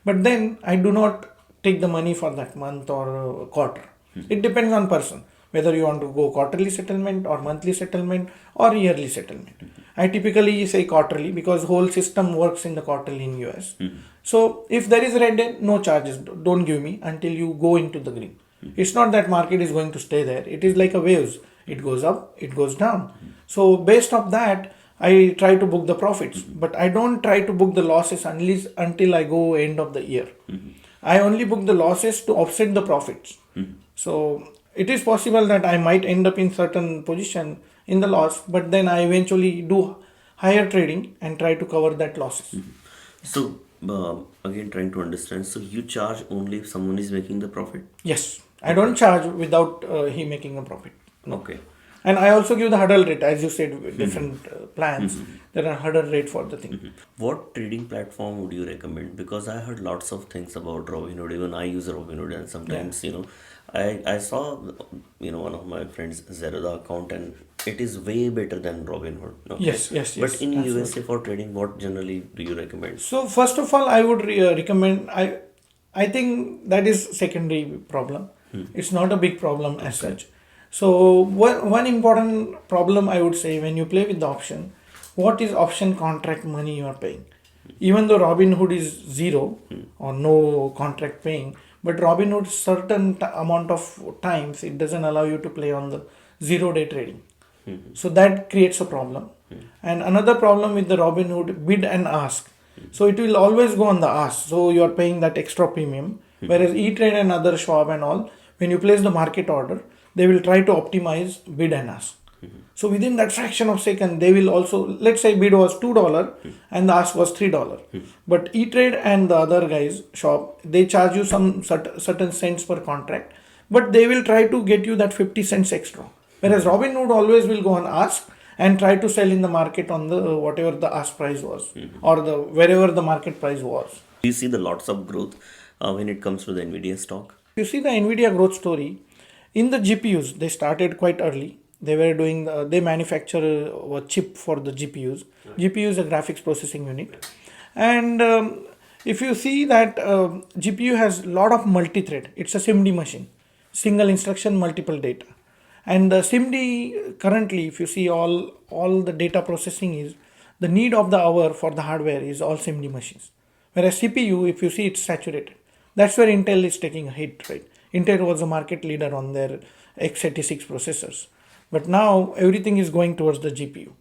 But then I do not take the money for that month or quarter. It depends on person, whether you want to go quarterly settlement or monthly settlement or yearly settlement. I typically say quarterly because whole system works in the quarterly in US. So if there is red day, no charges. Don't give me until you go into the green. It's not that market is going to stay there. It is like a waves. It goes up, it goes down. So based on that, I try to book the profits, but I don't try to book the losses until I go end of the year. I only book the losses to offset the profits. So it is possible that I might end up in certain position in the loss, but then I eventually do higher trading and try to cover that losses. So, again, trying to understand. So, you charge only if someone is making the profit? Yes, I Okay. don't charge without he making a profit. No. Okay. And I also give the hurdle rate, as you said, with different plans. There are hurdle rate for the thing. What trading platform would you recommend? Because I heard lots of things about Robinhood. Even I use Robinhood, and Yeah. sometimes, I saw, one of my friends' Zerodha account, and it is way better than Robinhood. Okay. Yes, yes, But yes, in USA absolutely. for trading, what generally do you recommend? So first of all, I would recommend. I think that is secondary problem. It's not a big problem as Okay. such. So one important problem I would say when you play with the option, what is option contract money you are paying? Even though Robinhood is zero or no contract paying, but Robinhood certain amount of times it doesn't allow you to play on the 0 day trading. So that creates a problem. And another problem with the Robinhood bid and ask. So it will always go on the ask. So you are paying that extra premium. Whereas E-Trade and other shop and all, when you place the market order, they will try to optimize bid and ask. So within that fraction of second, they will also, let's say bid was $2 and the ask was $3. But E-Trade and the other guys shop, they charge you some certain cents per contract, but they will try to get you that 50 cents extra. Whereas Robinhood always will go on ask and try to sell in the market on the whatever the ask price was or the wherever the market price was. Do you see the lots of growth when it comes to the NVIDIA stock? You see the NVIDIA growth story in the GPUs. They started quite early. They were doing they manufacture a chip for the GPUs. GPU is a graphics processing unit, and if you see that GPU has lot of multi-thread. It's a SIMD machine, single instruction, multiple data. And the SIMD currently, if you see all the data processing is the need of the hour for the hardware is all SIMD machines. Whereas CPU, if you see, it's saturated. That's where Intel is taking a hit, right? Intel was a market leader on their x86 processors, but now everything is going towards the GPU.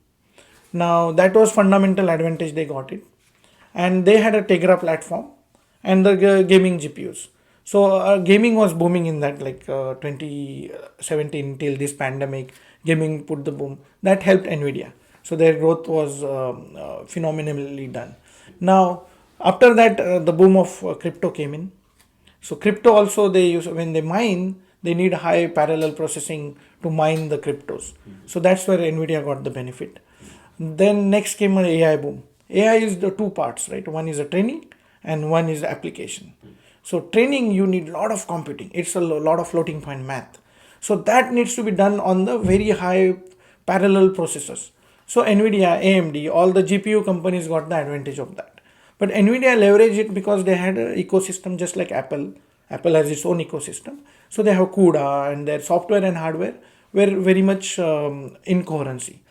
Now that was fundamental advantage they got it, and they had a Tegra platform and the gaming GPUs. So gaming was booming in that 2017 till this pandemic. Gaming put the boom that helped Nvidia. So their growth was phenomenally done. Now after that, the boom of crypto came in. So crypto also they use when they mine, they need high parallel processing to mine the cryptos. So that's where Nvidia got the benefit. Then next came an AI boom. AI is the two parts, right? One is a training and one is application. So training you need a lot of computing. It's a lot of floating point math. So that needs to be done on the very high parallel processors. So Nvidia, AMD, all the GPU companies got the advantage of that. But Nvidia leveraged it because they had an ecosystem just like Apple. Apple has its own ecosystem. So they have CUDA and their software and hardware were very much in coherency.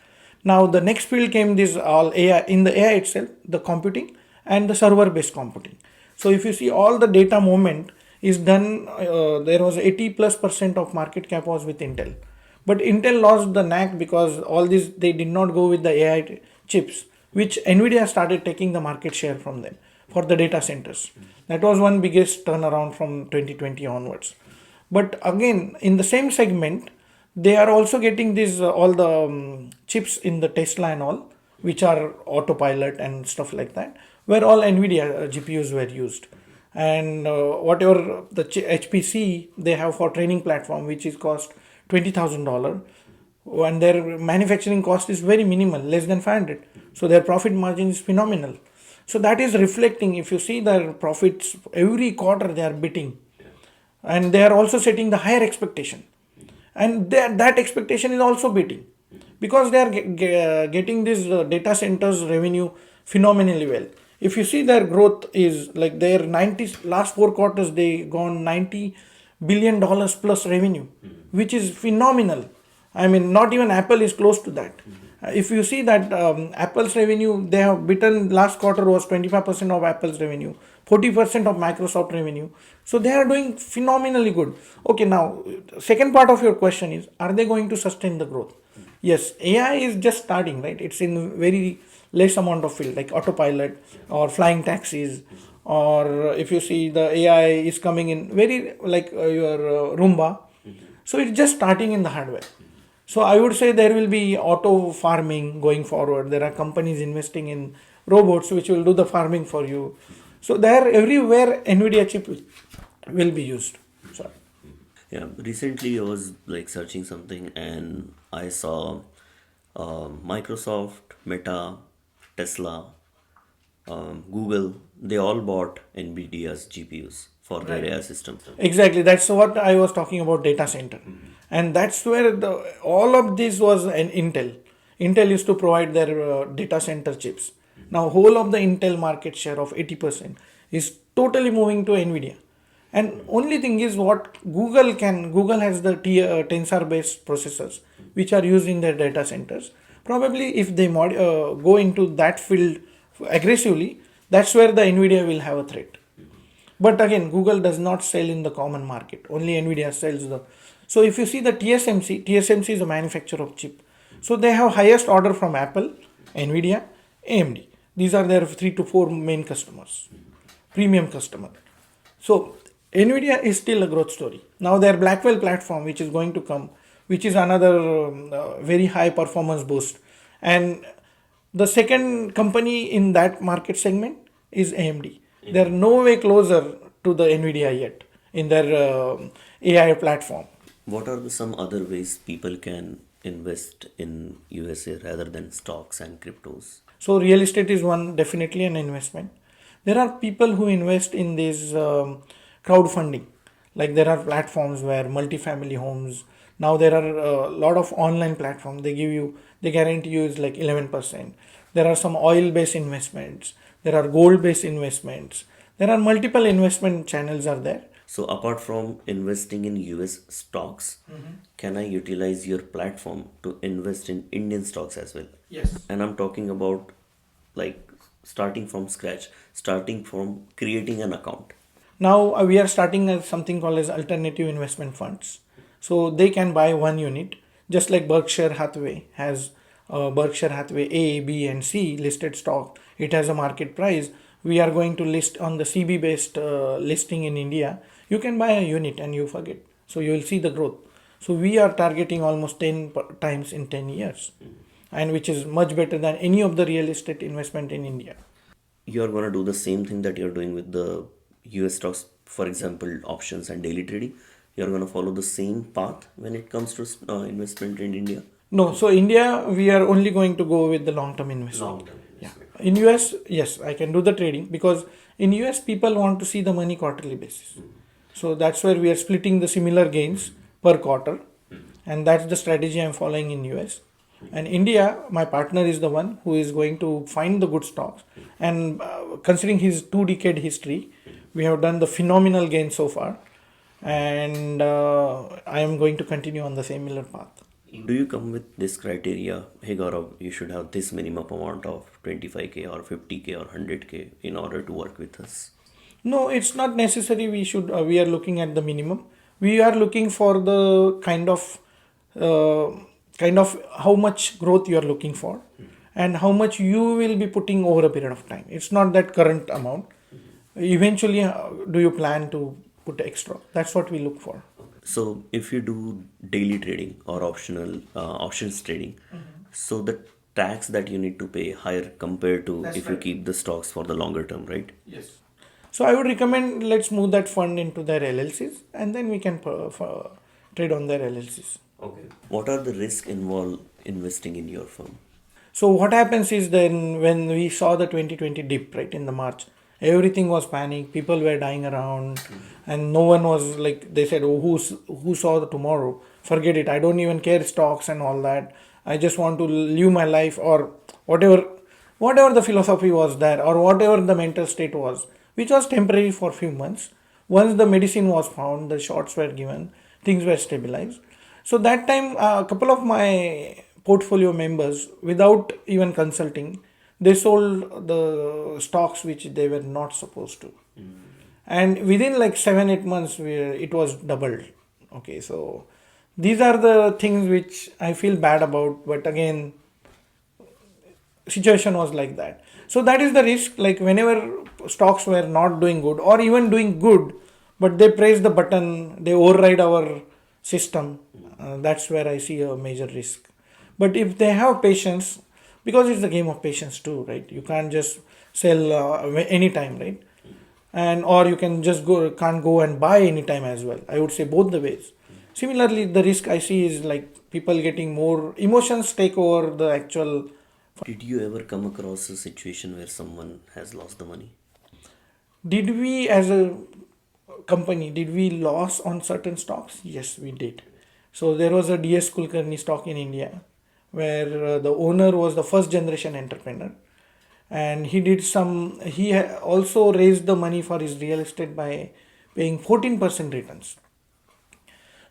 Now the next field came this all AI in the AI itself, the computing and the server based computing. So if you see all the data movement is done, there was 80+% of market cap was with Intel. But Intel lost the knack because all this they did not go with the AI chips, which Nvidia started taking the market share from them for the data centers. That was one biggest turnaround from 2020 onwards. But again, in the same segment, they are also getting these all the chips in the Tesla and all, which are autopilot and stuff like that, where all Nvidia GPUs were used. And whatever the HPC they have for training platform, which is cost $20,000, and their manufacturing cost is very minimal, less than 500. So their profit margin is phenomenal. So that is reflecting. If you see their profits every quarter, they are beating, and they are also setting the higher expectation, and that expectation is also beating because they are getting this data centers revenue phenomenally well. If you see their growth is like their 90 last 4 quarters they gone $90 billion plus revenue, which is phenomenal. I mean, not even Apple is close to that. If you see that Apple's revenue, they have beaten last quarter was 25% of Apple's revenue, 40% of Microsoft revenue. So they are doing phenomenally good. Okay, now second part of your question is, are they going to sustain the growth? Yes, AI is just starting, right? It's in very less amount of field, like autopilot or flying taxis, or if you see the AI is coming in very like your Roomba. So it's just starting in the hardware. So I would say there will be auto farming going forward. There are companies investing in robots which will do the farming for you. So there everywhere NVIDIA chip will be used. So Yeah, recently I was like searching something and I saw Microsoft, Meta, Tesla, Google, they all bought NVIDIA's GPUs for their AI system. exactly, that's what I was talking about data center, and that's where all of this was an Intel. Intel used to provide their data center chips. Now whole of the Intel market share of 80% is totally moving to Nvidia, and only thing is what Google has the tensor based processors which are used in their data centers. Probably if they go into that field aggressively, that's where the Nvidia will have a threat. But again, Google does not sell in the common market. Only Nvidia sells the. So if you see the TSMC is a manufacturer of chip. So they have highest order from Apple, Nvidia, AMD. These are their 3 to 4 main customers, premium customer. So Nvidia is still a growth story. Now their Blackwell platform, which is going to come, which is another very high performance boost, and the second company in that market segment is AMD. They're no way closer to the Nvidia yet in their AI platform. What are some other ways people can invest in USA rather than stocks and cryptos? So real estate is one definitely an investment. There are people who invest in this crowdfunding. Like there are platforms where multifamily homes. Now there are a lot of online platforms. They guarantee you is like 11%. There are some oil-based investments. There are gold-based investments. There are multiple investment channels are there. So, apart from investing in US stocks, can I utilize your platform to invest in Indian stocks as well? Yes. And I'm talking about like starting from scratch, starting from creating an account. Now we are starting as something called as alternative investment funds. So they can buy one unit, just like Berkshire Hathaway has Berkshire Hathaway A, B, and C listed stock. It has a market price. We are going to list on the CB based listing in India. You can buy a unit and you forget. So you will see the growth. So we are targeting almost 10 times in 10 years, and which is much better than any of the real estate investment in India. You're going to do the same thing that you're doing with the US stocks, for example, options and daily trading. You're going to follow the same path when it comes to investment in India. No, so India, we are only going to go with the long-term investment. Long term Yeah. investment. In US, yes, I can do the trading because in US people want to see the money quarterly basis. So that's where we are splitting the similar gains per quarter, and that's the strategy I'm following in US. And India, my partner is the one who is going to find the good stocks. And considering his 2 decade history, we have done the phenomenal gain so far, and I am going to continue on the similar path. Do you come with this criteria? Hey Gaurav, you should have this minimum amount of 25K or 50K or 100K in order to work with us. No, it's not necessary. We are looking at the minimum. We are looking for the uh, kind of how much growth you are looking for, and how much you will be putting over a period of time. It's not that current amount. Eventually, do you plan to put extra? That's what we look for. So if you do daily trading or options trading, so the tax that you need to pay higher compared to That's if you right. keep the stocks for the longer term, right? Yes. So I would recommend let's move that fund into their LLCs, and then we can trade on their LLCs. Okay. What are the risks involved investing in your firm? So what happens is then when we saw the 2020 dip right in the March, everything was panic. People were dying around, and no one was like they said, "Oh, who saw the tomorrow? Forget it. I don't even care stocks and all that. I just want to live my life or whatever the philosophy was there or whatever the mental state was, which was temporary for few months. Once the medicine was found, the shots were given, things were stabilized. So that time, a couple of my portfolio members, without even consulting, they sold the stocks which they were not supposed to, and within like 7 8 months, it was doubled. Okay, so These are the things which I feel bad about. But again, situation was like that. So that is the risk. Like whenever stocks were not doing good or even doing good, but they press the button, they override our system. That's where I see a major risk. But if they have patience, because it's a game of patience too, right? You can't just sell anytime, right? And or you can just go can't go and buy anytime as well. I would say both the ways. Similarly, the risk I see is like people getting more emotions take over the actual. Did you ever come across a situation where someone has lost the money? Did we, as a company, did we lose on certain stocks? Yes, we did. So there was a DS Kulkarni stock in India, where the owner was the first generation entrepreneur, and he did some. Also raised the money for his real estate by paying 14% returns.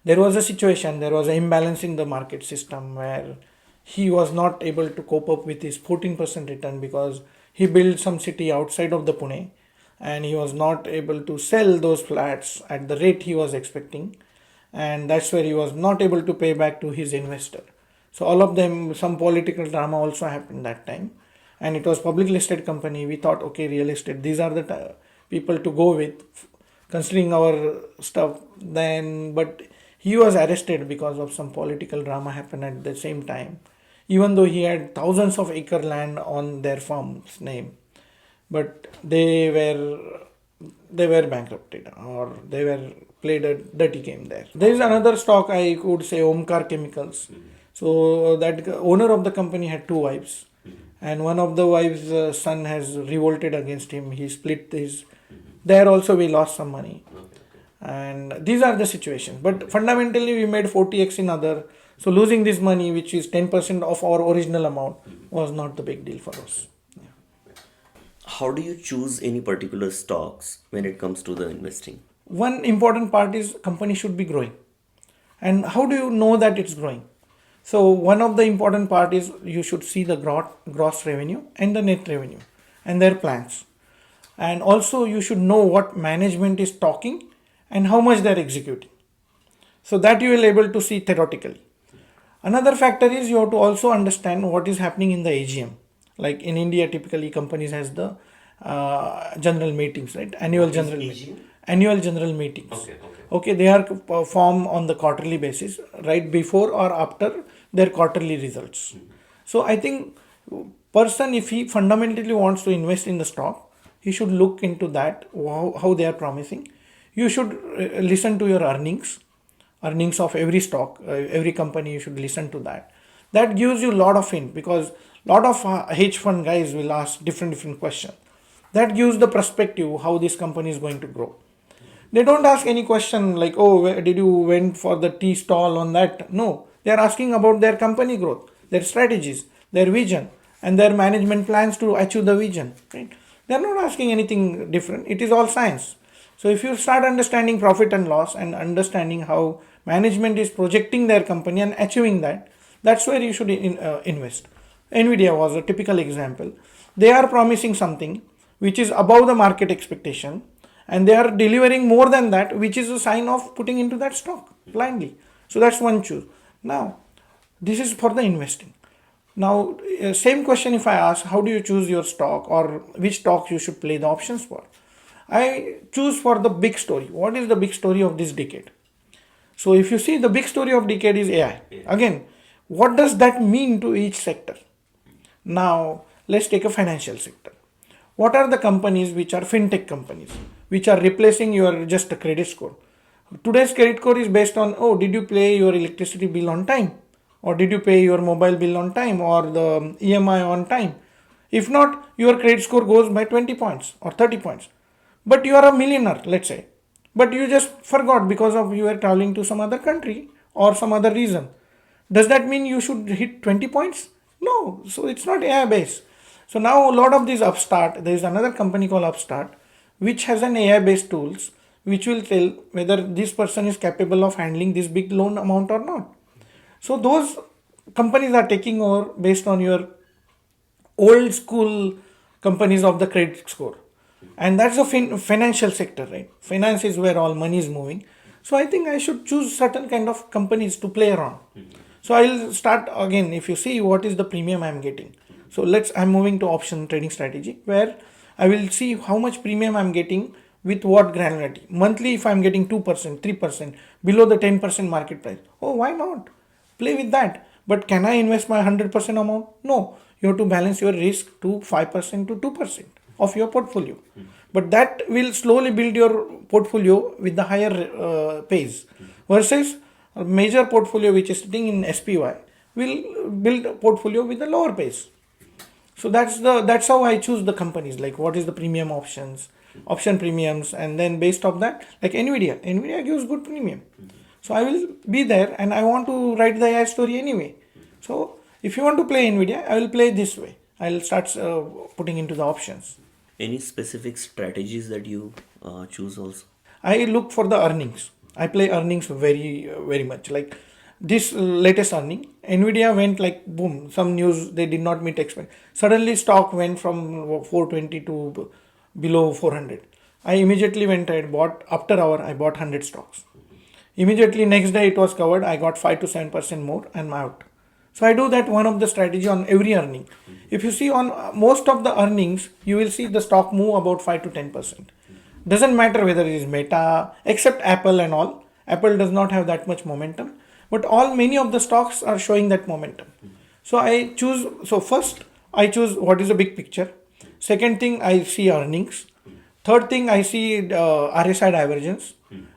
There was a situation, there was an imbalance in the market system where he was not able to cope up with his 14% return because he built some city outside of the Pune, and he was not able to sell those flats at the rate he was expecting, and that's where he was not able to pay back to his investor. So all of them, some political drama also happened that time, and it was public listed company. We thought, okay, real estate, these are the people to go with considering our stuff. Then but he was arrested because of some political drama happened at the same time, even though he had thousands of acre land on their farm's name. But they were bankrupted, or they were played a dirty game there. There is another stock, I could say, Omkar Chemicals. So that owner of the company had two wives, and one of the wives' son has revolted against him. He split his. There also we lost some money, and these are the situations. But fundamentally, we made 40x in other. So losing this money, which is 10% of our original amount, was not the big deal for us. How do you choose any particular stocks when it comes to the investing? One important part is company should be growing. And how do you know that it's growing? So one of the important part is you should see the gross revenue and the net revenue and their plans. And also you should know what management is talking and how much they're executing. So that you will able to see theoretically. Another factor is you have to also understand what is happening in the AGM. Like in India, typically companies has the general meetings, right? Annual general meetings. Okay, they are formed on the quarterly basis, right before or after their quarterly results. So I think person, if he fundamentally wants to invest in the stock, he should look into that, how they are promising. You should listen to your earnings of every stock, every company. You should listen to that. That gives you a lot of hint, because lot of hedge fund guys will ask different questions. That gives the perspective how this company is going to grow. They don't ask any question like, oh, where did you went for the tea stall on that? No, they are asking about their company growth, their strategies, their vision, and their management plans to achieve the vision. Right? They are not asking anything different. It is all science. So if you start understanding profit and loss and understanding how management is projecting their company and achieving that, that's where you should invest. NVIDIA was a typical example. They are promising something which is above the market expectation, and they are delivering more than that, which is a sign of putting into that stock blindly. So that's one choose. Now, this is for the investing. Now, same question if I ask, how do you choose your stock or which stocks you should play the options for? I choose for the big story. What is the big story of this decade? So if you see, the big story of decade is AI. Again, what does that mean to each sector? Now, let's take a financial sector. What are the companies which are fintech companies, which are replacing your just a credit score? Today's credit score is based on, oh, did you pay your electricity bill on time? Or did you pay your mobile bill on time, or the EMI on time? If not, your credit score goes by 20 points or 30 points. But you are a millionaire, let's say. But you just forgot because of you were traveling to some other country or some other reason. Does that mean you should hit 20 points? No. So it's not AI based. So now a lot of these Upstart, there is another company called Upstart, which has an AI based tools which will tell whether this person is capable of handling this big loan amount or not. So those companies are taking over based on your old school companies of the credit score. And that's the financial sector, right? Finance is where all money is moving. So I think I should choose certain kind of companies to play around. So I'll start again. If you see what is the premium I'm getting. So I'm moving to option trading strategy where I will see how much premium I'm getting with what granularity. Monthly, if I'm getting 2%, 3% below the 10% market price. Oh, why not? Play with that. But can I invest my 100% amount? No. You have to balance your risk to 5% to 2% of your portfolio. But that will slowly build your portfolio with the higher pace versus a major portfolio which is sitting in SPY will build a portfolio with a lower pace. So that's how I choose the companies, like what is the premium option premiums, and then based off that, like NVIDIA gives good premium. So I will be there and I want to write the AI story anyway. So if you want to play NVIDIA, I will play this way. I'll start putting into the options. Any specific strategies that you choose also? I look for the earnings. I play earnings very much. Like this latest earning, Nvidia went like boom. Some news they did not meet expect. Suddenly stock went from 420 to below 400. I immediately went and bought after hour. I bought 100 stocks. Immediately next day it was covered. I got 5 to 7% more and I'm out. So I do that one of the strategy on every earning. If you see on most of the earnings, you will see the stock move about 5 to 10%. Doesn't matter whether it is Meta, except Apple and all. Apple does not have that much momentum, but many of the stocks are showing that momentum. So I choose. So first I choose what is the big picture. Second thing I see earnings. Third thing I see RSI divergence,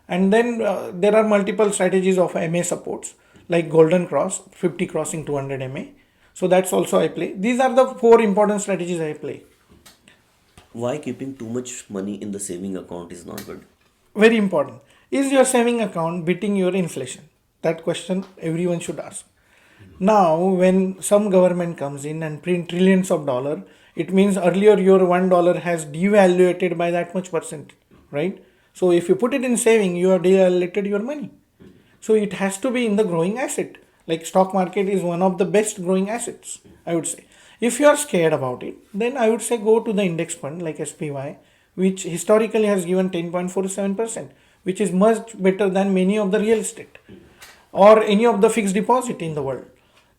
and then there are multiple strategies of MA supports like golden cross, 50 crossing 200 MA. So that's also I play. These are the four important strategies I play. Why keeping too much money in the saving account is not good? Very important. Is your saving account beating your inflation? That question everyone should ask. Now, when some government comes in and print trillions of dollars, it means earlier your $1 has devaluated by that much percent, right? So if you put it in saving, you have devaluated your money. So it has to be in the growing asset. Like stock market is one of the best growing assets, I would say. If you are scared about it, then I would say go to the index fund like SPY, which historically has given 10.47%, which is much better than many of the real estate or any of the fixed deposit in the world.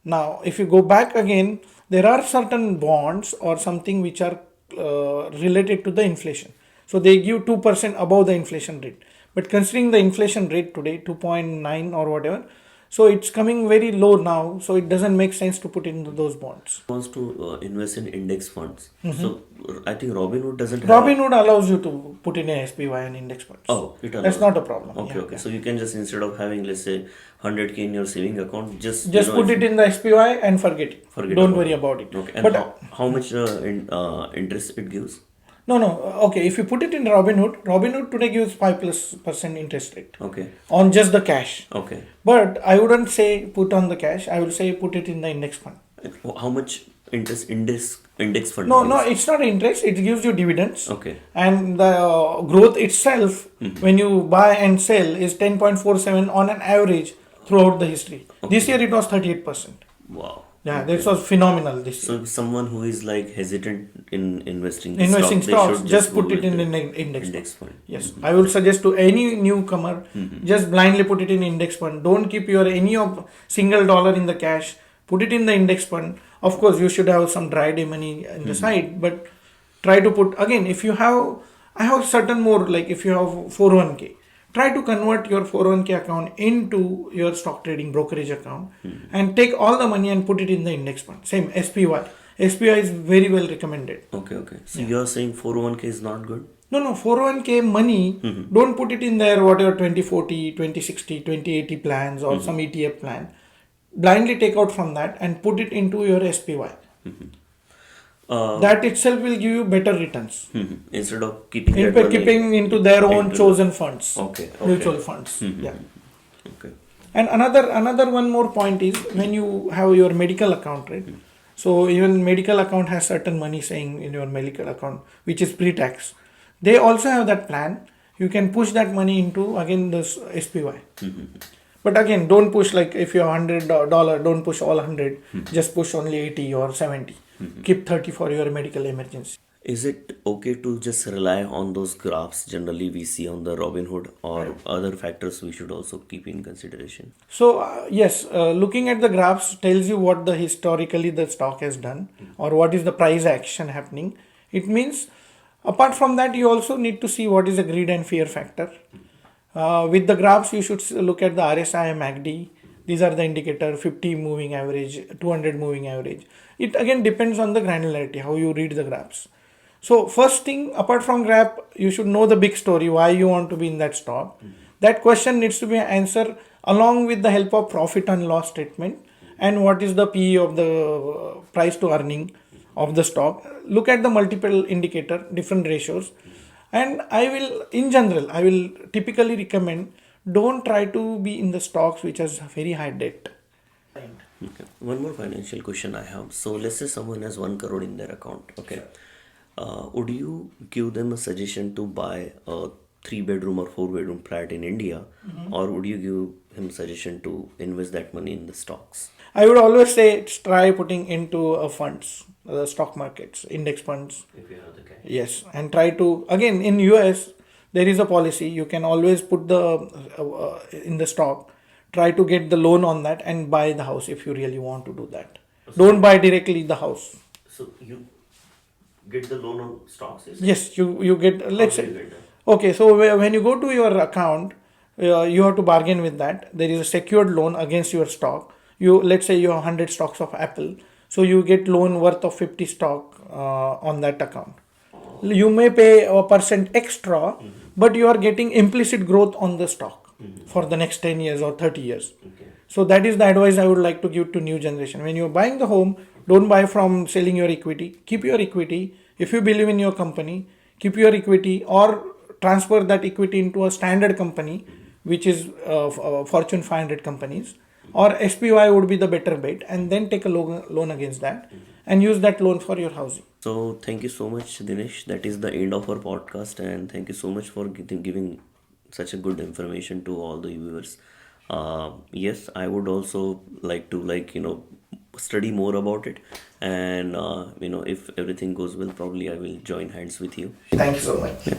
Now, if you go back again, there are certain bonds or something which are related to the inflation. So they give 2% above the inflation rate. But considering the inflation rate today, 2.9 or whatever, so it's coming very low now. So it doesn't make sense to put into those bonds. Wants to invest in index funds. So I think Robinhood doesn't have. Robinhood allows you to put in a SPY and index funds. Oh, it allows. That's not a problem. Okay, Yeah, okay. yeah. So you can just, instead of having, let's say, 100K in your saving account, just Put it in the SPY and forget it. Don't worry about it. Okay. And But how much interest it gives? no. Okay, if you put it in Robinhood today gives 5% interest rate Okay. on just the cash. Okay. But I wouldn't say put on the cash. I would say put it in the index fund. How much interest index fund No, gives? it's not interest. It gives you dividends. Okay. And the growth itself, when you buy and sell, is 10.47 on an average throughout the history. This year it was 38%. Wow. Yeah, this was phenomenal this year. So someone who is like hesitant in investing Stocks, should just go put it with in the an index fund. fund. Yes, I would suggest to any newcomer, just blindly put it in index fund. Don't keep your any of single dollar in the cash. Put it in the index fund. Of course, you should have some dry day money in the side, but try to put again. If you have, I have certain more like if you have 401k, try to convert your 401k account into your stock trading brokerage account and take all the money and put it in the index fund. Same SPY. SPY is very well recommended. Okay, okay. So you're saying 401k is not good? No, 401k money, don't put it in there, whatever 2040, 2060, 2080 plans or some ETF plan. Blindly take out from that and put it into your SPY. That itself will give you better returns. Instead of keeping that money Keeping into their own into chosen funds. Okay. Mutual funds. Yeah. Okay. And another one more point is when you have your medical account, right? So even medical account has certain money saying in your medical account, which is pre-tax. They also have that plan. You can push that money into again this SPY. But again, don't push like if you have $100, don't push all 100. Just push only 80 or 70. Keep 30 for your medical emergency. Is it okay to just rely on those graphs generally we see on the Robinhood, or other factors we should also keep in consideration? So yes, looking at the graphs tells you what the historically the stock has done or what is the price action happening. It means apart from that you also need to see what is the greed and fear factor. With the graphs you should look at the RSI and MACD. These are the indicator 50 moving average, 200 moving average. It again depends on the granularity how you read the graphs. So first thing, apart from graph, you should know the big story, why you want to be in that stock. That question needs to be answered along with the help of profit and loss statement and what is the PE of the price to earning of the stock. Look at the multiple indicator, different ratios. And in general, I will typically recommend don't try to be in the stocks which has very high debt. Okay. One more financial question I have. So let's say someone has 1 crore in their account. Okay. Would you give them a suggestion to buy a 3 bedroom or 4 bedroom flat in India, or would you give him suggestion to invest that money in the stocks? I would always say try putting into funds, the stock markets, index funds. If you have the cash. Yes, and try to again in US there is a policy you can always put the in the stock. Try to get the loan on that and buy the house if you really want to do that. Don't buy directly the house. So you get the loan on stocks, is it? Yes, you get let's How do say you get that? okay. So when you go to your account, you have to bargain with that. There is a secured loan against your stock. You let's say you have 100 stocks of Apple, so you get loan worth of 50 stock on that account. You may pay a percent extra, but you are getting implicit growth on the stock for the next 10 years or 30 years. Okay. So that is the advice I would like to give to new generation. When you're buying the home, don't buy from selling your equity. Keep your equity. If you believe in your company, keep your equity or transfer that equity into a standard company, which is Fortune 500 companies, or SPY would be the better bet, and then take a loan against that and use that loan for your housing. So thank you so much, Dinesh. That is the end of our podcast, and thank you so much for giving such a good information to all the viewers. Yes, I would also like to study more about it, and if everything goes well, probably I will join hands with you. Thank you so much. Yeah.